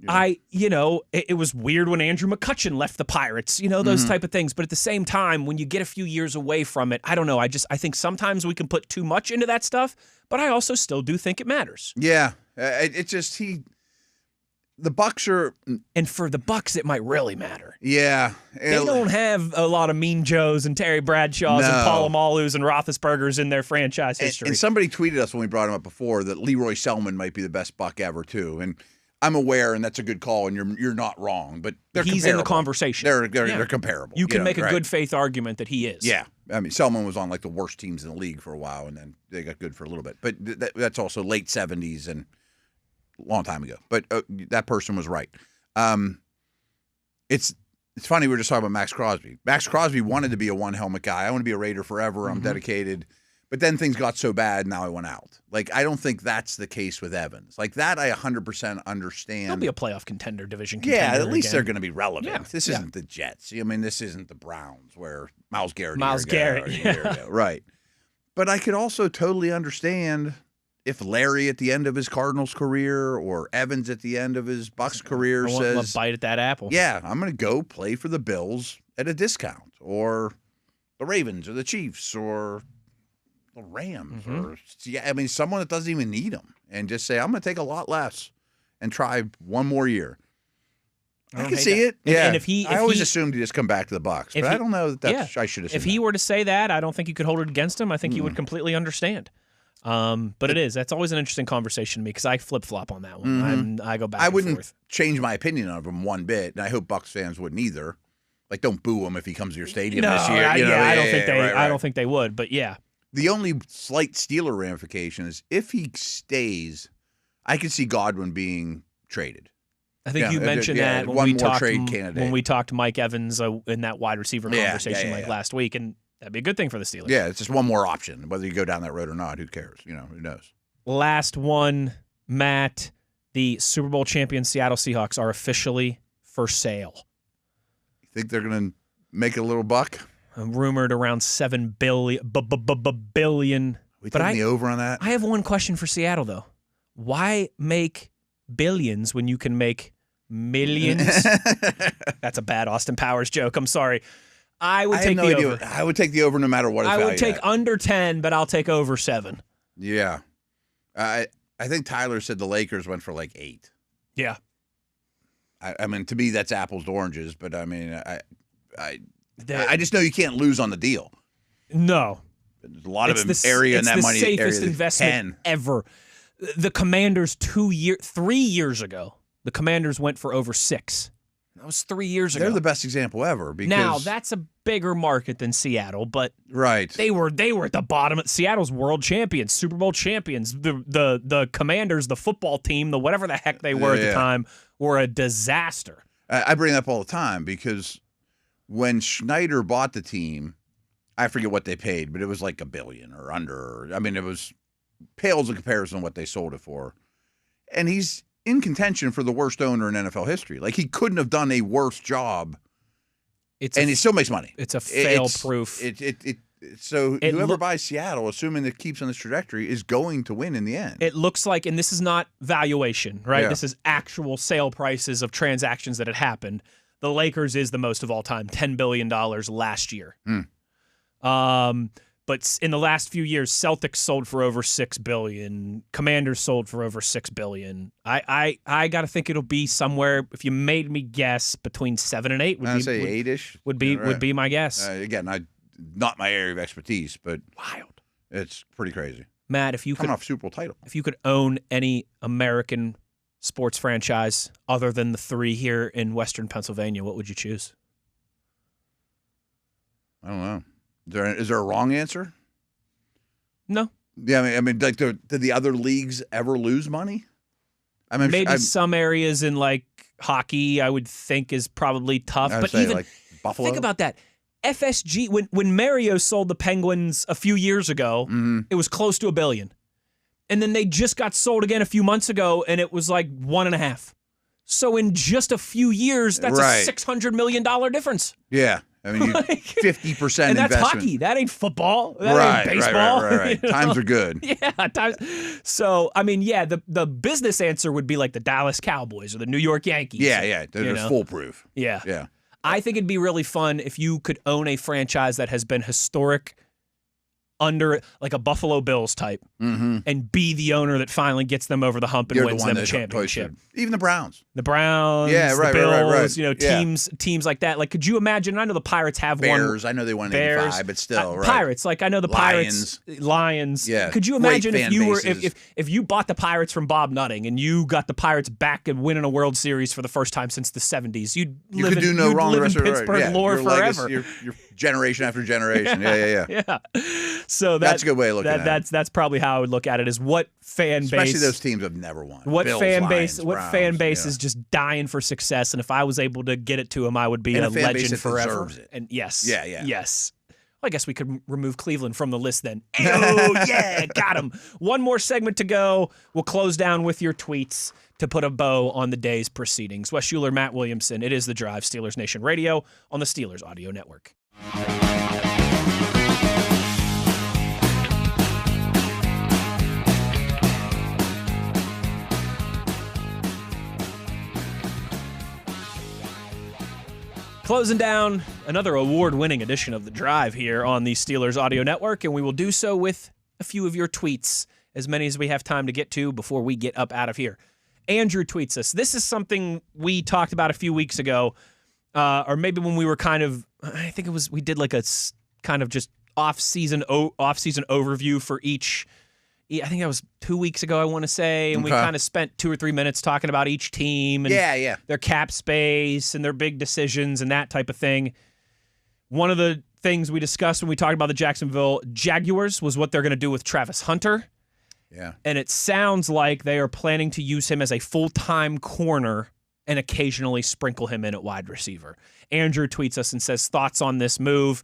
it was weird when Andrew McCutcheon left the Pirates. Those type of things. But at the same time, when you get a few years away from it, I don't know. I think sometimes we can put too much into that stuff, but I also still do think it matters. Yeah, it's just the Bucs are, and for the Bucs, it might really matter. Yeah, they don't have a lot of Mean Joes and Terry Bradshaws and Palomalus and Roethlisbergers in their franchise history. And somebody tweeted us when we brought him up before that Leroy Selman might be the best Buck ever too, and I'm aware, and that's a good call, and you're not wrong, but he's in the conversation. They're comparable. You can make a good faith argument that he is. Yeah. I mean, Selman was on like the worst teams in the league for a while, and then they got good for a little bit. But that's also late 70s and a long time ago. But that person was right. It's funny, we were just talking about Max Crosby. Max Crosby wanted to be a one-helmet guy. I want to be a Raider forever. I'm dedicated. But then things got so bad, now I went out. Like, I don't think that's the case with Evans. Like, that I 100% understand. He'll be a playoff division contender. Yeah, at least again. they're going to be relevant. Yeah. This isn't the Jets. I mean, this isn't the Browns where Myles Garrett. Right. But I could also totally understand if Larry at the end of his Cardinals career or Evans at the end of his Bucs career says, bite at that apple. Yeah, I'm going to go play for the Bills at a discount, or the Ravens or the Chiefs or the Rams, or someone that doesn't even need them, and just say, I'm going to take a lot less and try one more year. I can see it. Yeah. And I always assumed he'd just come back to the Bucs, but I don't know that I should assume. If he were to say that, I don't think you could hold it against him. I think you would completely understand. But that's always an interesting conversation to me because I flip-flop on that one. I go back and forth. I wouldn't change my opinion of him one bit, and I hope Bucs fans wouldn't either. Like, don't boo him if he comes to your stadium this year. I don't think they would, but yeah. The only slight Steeler ramification is if he stays, I could see Godwin being traded. I think you mentioned that when we talked to Mike Evans in that wide receiver conversation last week, and that'd be a good thing for the Steelers. Yeah, it's just one more option. Whether you go down that road or not, who cares? Who knows? Last one, Matt. The Super Bowl champion Seattle Seahawks are officially for sale. You think they're going to make a little buck? Rumored around $7 billion. We taking the over on that? I have one question for Seattle, though. Why make billions when you can make millions? That's a bad Austin Powers joke. I'm sorry. I would take the over. I would take the over no matter what. I would take under 10, but I'll take over 7. Yeah, I I think Tyler said the Lakers went for like 8. Yeah. I mean, to me, that's apples to oranges. But I mean, I just know you can't lose on the deal. No. There's a lot of area in that money. It's the safest area investment ever. The Commanders 3 years ago, the Commanders went for over 6. That was 3 years ago. They're the best example ever. Because now, that's a bigger market than Seattle, but right. they were at the bottom. Seattle's world champions, Super Bowl champions. The Commanders, the football team, the whatever the heck they were at the time, were a disaster. I bring that up all the time because when Schneider bought the team, I forget what they paid, but it was like $1 billion or under. I mean, it was pales in comparison to what they sold it for. And he's in contention for the worst owner in NFL history. Like, he couldn't have done a worse job. He still makes money. It's a fail-proof. So whoever buys Seattle, assuming it keeps on this trajectory, is going to win in the end. It looks like, and this is not valuation, right? Yeah. This is actual sale prices of transactions that had happened. The Lakers is the most of all time, $10 billion last year. But in the last few years, Celtics sold for over $6 billion. Commanders sold for over $6 billion. I got to think it'll be somewhere. If you made me guess, between 7 and 8 I'd say 8-ish would be my guess. Again, not my area of expertise, but wild. It's pretty crazy. Matt, if you coming could off Super Bowl title, if you could own any American sports franchise other than the 3 here in Western Pennsylvania, what would you choose? I don't know. Is there a wrong answer? No. Yeah, I mean, like, did the other leagues ever lose money? I mean, maybe some areas in like hockey, I would think is probably tough. But even like Buffalo. Think about that. FSG, when Mario sold the Penguins a few years ago, it was close to $1 billion, and then they just got sold again a few months ago, and it was like 1.5. So in just a few years, that's a $600 million difference. Yeah. I mean, 50% investment. And that's hockey. That ain't football. That ain't baseball. Right. You know? Times are good. Yeah. So, I mean, yeah, the business answer would be like the Dallas Cowboys or the New York Yankees. Yeah. They're foolproof. Yeah. I think it'd be really fun if you could own a franchise that has been historic under like a Buffalo Bills type and be the owner that finally gets them over the hump and wins them a championship. Even the Browns. The Bills, you know, teams like that. Like, could you imagine? I know the Pirates have Bears. I know they won in 85, but still, right. Pirates. Like, I know the Lions. Yeah. Could you imagine if you were if you bought the Pirates from Bob Nutting and you got the Pirates back and winning a World Series for the first time since the 70s? You could do no wrong. Live in Pittsburgh lore forever. Your generation after generation. Yeah. So that's a good way of looking at it. That's probably how I would look at it. Is what fan base, especially those teams have never won. What Bills, fan Lions, base? What Browns, fan base is just dying for success? And if I was able to get it to him, I would be a legend forever. It. And yes, yes. Well, I guess we could remove Cleveland from the list then. Oh yeah, got him. One more segment to go. We'll close down with your tweets to put a bow on the day's proceedings. Wes Uhler, Matt Williamson. It is The Drive, Steelers Nation Radio on the Steelers Audio Network. Closing down another award-winning edition of The Drive here on the Steelers Audio Network, and we will do so with a few of your tweets, as many as we have time to get to before we get up out of here. Andrew tweets us. This is something we talked about a few weeks ago, or maybe when we were I think it was, we did like a kind of just off-season overview for each. I think that was 2 weeks ago, I want to say, and we kind of spent 2 or 3 minutes talking about each team and their cap space and their big decisions and that type of thing. One of the things we discussed when we talked about the Jacksonville Jaguars was what they're going to do with Travis Hunter. Yeah. And it sounds like they are planning to use him as a full-time corner and occasionally sprinkle him in at wide receiver. Andrew tweets us and says, thoughts on this move,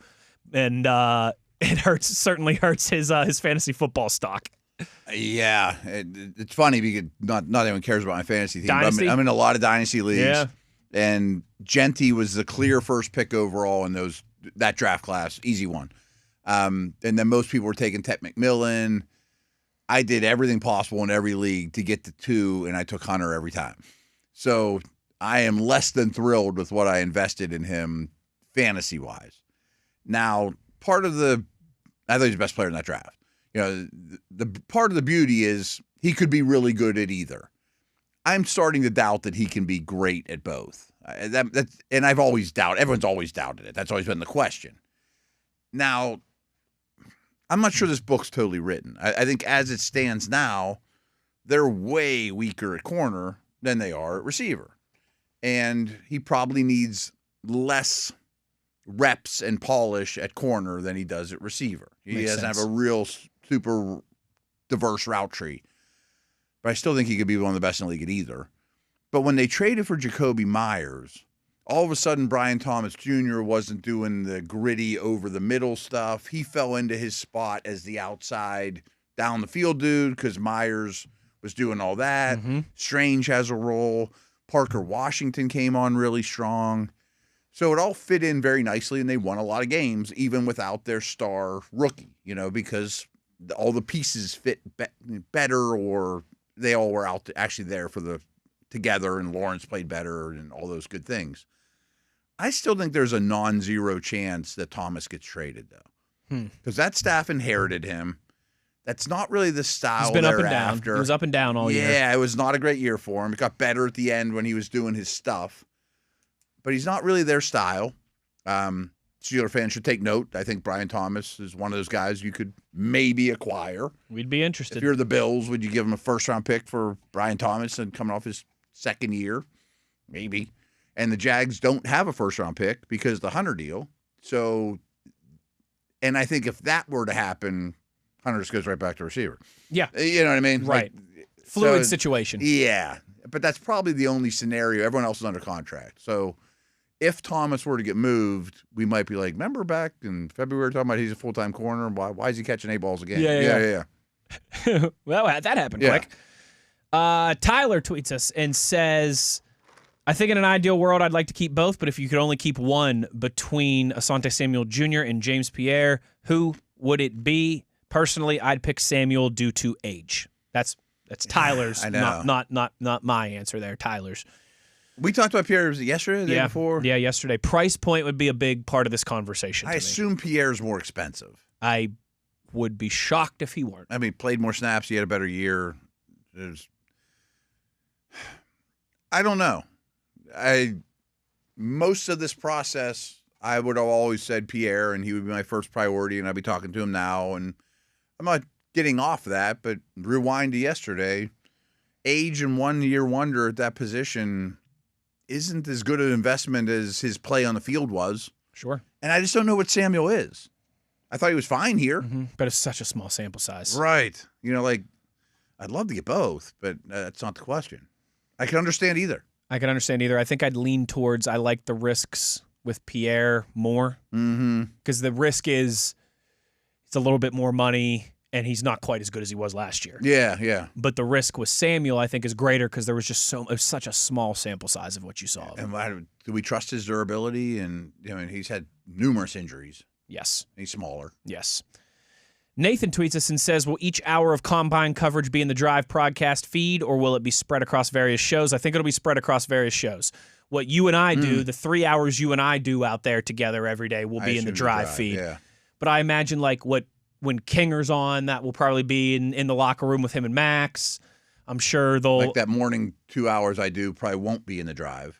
and it certainly hurts his fantasy football stock. Yeah, it's funny because not anyone cares about my fantasy team. Dynasty? But I'm in a lot of dynasty leagues, Yeah. and Genty was the clear first pick overall in that draft class, easy one. And then most people were taking Ted McMillan. I did everything possible in every league to get to 2, and I took Hunter every time. So I am less than thrilled with what I invested in him fantasy-wise. Now, I thought he's the best player in that draft. You know, the part of the beauty is he could be really good at either. I'm starting to doubt that he can be great at both. And I've always doubted. Everyone's always doubted it. That's always been the question. Now, I'm not sure this book's totally written. I think as it stands now, they're way weaker at corner than they are at receiver. And he probably needs less reps and polish at corner than he does at receiver. He doesn't have a real super diverse route tree. But I still think he could be one of the best in the league at either. But when they traded for Jacoby Myers, all of a sudden Brian Thomas Jr. wasn't doing the gritty over the middle stuff. He fell into his spot as the outside down the field dude because Myers was doing all that. Mm-hmm. Strange has a role. Parker Washington came on really strong. So it all fit in very nicely, and they won a lot of games even without their star rookie, because all the pieces fit better, or they all were out actually there for together, and Lawrence played better and all those good things. I still think there's a non-zero chance that Thomas gets traded, though, because that staff inherited him. That's not really the style. He's been up and thereafter. down. He was up and down all year. Yeah, it was not a great year for him. It got better at the end when he was doing his stuff, but he's not really their style. Steeler fans should take note. I think Brian Thomas is one of those guys you could maybe acquire. We'd be interested. If you're the Bills, would you give him a first-round pick for Brian Thomas and coming off his second year? Maybe. And the Jags don't have a first-round pick because of the Hunter deal. So, and I think if that were to happen, Hunter just goes right back to receiver. Yeah. You know what I mean? Right. Fluid situation. Yeah. But that's probably the only scenario. Everyone else is under contract. So if Thomas were to get moved, we might be like, remember back in February talking about he's a full-time corner? Why is he catching 8 balls a game? Yeah. Well, that happened quick. Tyler tweets us and says, I think in an ideal world, I'd like to keep both, but if you could only keep one between Asante Samuel Jr. and James Pierre, who would it be? Personally, I'd pick Samuel due to age. That's Tyler's, not my answer there. Tyler's. We talked about Pierre, was it yesterday, the day before? Yeah, yesterday. Price point would be a big part of this conversation. I assume Pierre's more expensive. I would be shocked if he weren't. I mean, played more snaps. He had a better year. I don't know. Most of this process, I would have always said Pierre, and he would be my first priority, and I'd be talking to him now. And I'm not getting off that, but rewind to yesterday. Age and 1 year wonder at that position isn't as good an investment as his play on the field was. Sure. And I just don't know what Samuel is. I thought he was fine here. Mm-hmm. But it's such a small sample size. Right. I'd love to get both, but that's not the question. I can understand either. I think I'd lean towards I like the risks with Pierre more. Because the risk is it's a little bit more money, and he's not quite as good as he was last year. Yeah. But the risk with Samuel, I think, is greater because there was just such a small sample size of what you saw of him. And do we trust his durability? And he's had numerous injuries. Yes. He's smaller. Yes. Nathan tweets us and says, will each hour of Combine coverage be in the Drive podcast feed, or will it be spread across various shows? I think it'll be spread across various shows. What you and I do, the 3 hours you and I do out there together every day will be in the Drive feed. Yeah. But I imagine when Kinger's on, that will probably be in the locker room with him and Max. I'm sure they'll... Like that morning 2 hours I do probably won't be in the Drive.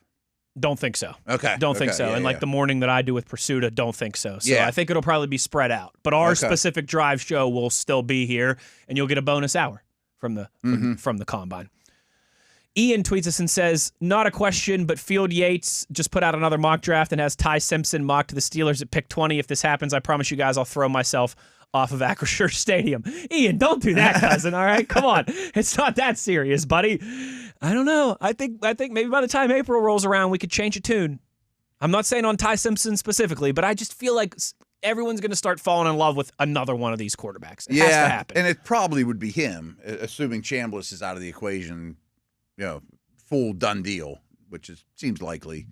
Don't think so. Okay. Don't think so. Yeah, and the morning that I do with Pursuta, don't think so. So I think it'll probably be spread out. But our specific Drive show will still be here, and you'll get a bonus hour from the Combine. Ian tweets us and says, not a question, but Field Yates just put out another mock draft and has Ty Simpson mocked to the Steelers at pick 20. If this happens, I promise you guys I'll throw myself off of Acrisure Stadium. Ian, don't do that, cousin, all right? Come on. It's not that serious, buddy. I don't know. I think maybe by the time April rolls around, we could change a tune. I'm not saying on Ty Simpson specifically, but I just feel like everyone's going to start falling in love with another one of these quarterbacks. It has to happen. And it probably would be him, assuming Chambliss is out of the equation, full done deal, which seems likely.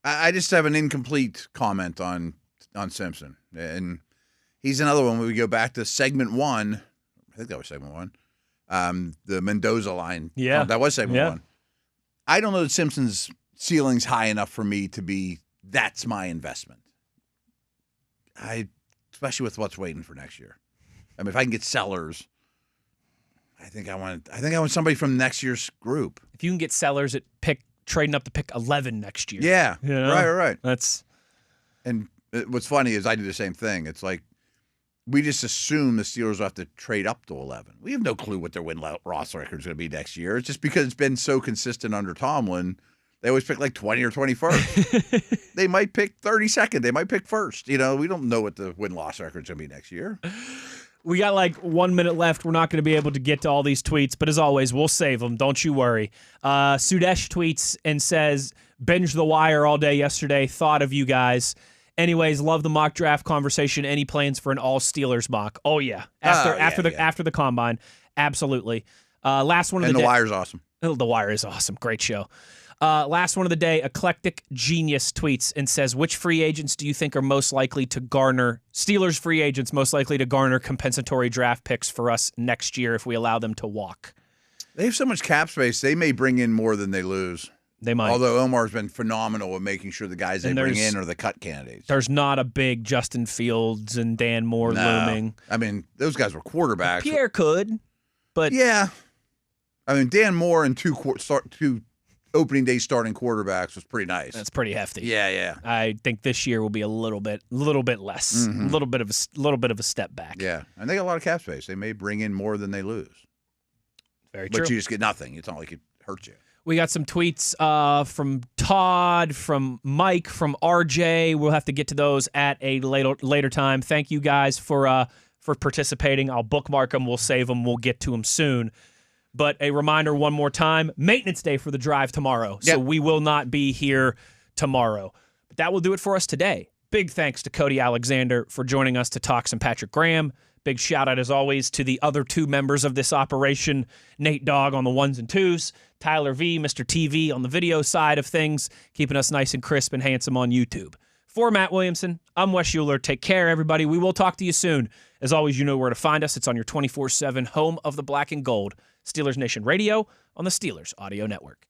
I just have an incomplete comment on Simpson. And he's another one when we go back to segment 1. I think that was segment 1. The Mendoza line. Yeah. That was segment 1. I don't know that Simpson's ceiling's high enough for me to be, that's my investment. Especially with what's waiting for next year. I mean, if I can get Sellers, I think I want somebody from next year's group. If you can get sellers at trading up to pick 11 next year. Yeah, you know? right. That's. And what's funny is I do the same thing. It's like we just assume the Steelers will have to trade up to 11. We have no clue what their win-loss record is going to be next year. It's just because it's been so consistent under Tomlin. They always pick like 20 or 21st. They might pick 32nd. They might pick first. We don't know what the win-loss record is going to be next year. We got like 1 minute left. We're not going to be able to get to all these tweets, but as always, we'll save them. Don't you worry. Sudesh tweets and says, binge the wire all day yesterday. Thought of you guys. Anyways, love the mock draft conversation. Any plans for an all Steelers mock? Oh yeah. After the combine. Absolutely. Last one of the day. And the wire's awesome. Oh, the wire is awesome. Great show. Last one of the day, Eclectic Genius tweets and says, which free agents do you think are most likely to garner, Steelers free agents most likely to garner compensatory draft picks for us next year if we allow them to walk? They have so much cap space, they may bring in more than they lose. They might. Although Omar's been phenomenal at making sure the guys they bring in are the cut candidates. There's not a big Justin Fields and Dan Moore looming. I mean, those guys were quarterbacks. Pierre could, but... Yeah. I mean, Dan Moore and two opening day starting quarterbacks was pretty nice. That's pretty hefty. Yeah. I think this year will be a little bit less, a little bit of a step back. Yeah, and they got a lot of cap space. They may bring in more than they lose. Very true. But you just get nothing. It's not like it hurts you. We got some tweets from Todd, from Mike, from RJ. We'll have to get to those at a later time. Thank you guys for participating. I'll bookmark them. We'll save them. We'll get to them soon. But a reminder one more time, maintenance day for the drive tomorrow. So we will not be here tomorrow. But that will do it for us today. Big thanks to Cody Alexander for joining us to talk some Patrick Graham. Big shout out, as always, to the other two members of this operation, Nate Dogg on the ones and twos, Tyler V, Mr. TV on the video side of things, keeping us nice and crisp and handsome on YouTube. For Matt Williamson, I'm Wes Uhler. Take care, everybody. We will talk to you soon. As always, you know where to find us. It's on your 24/7 home of the black and gold, Steelers Nation Radio on the Steelers Audio Network.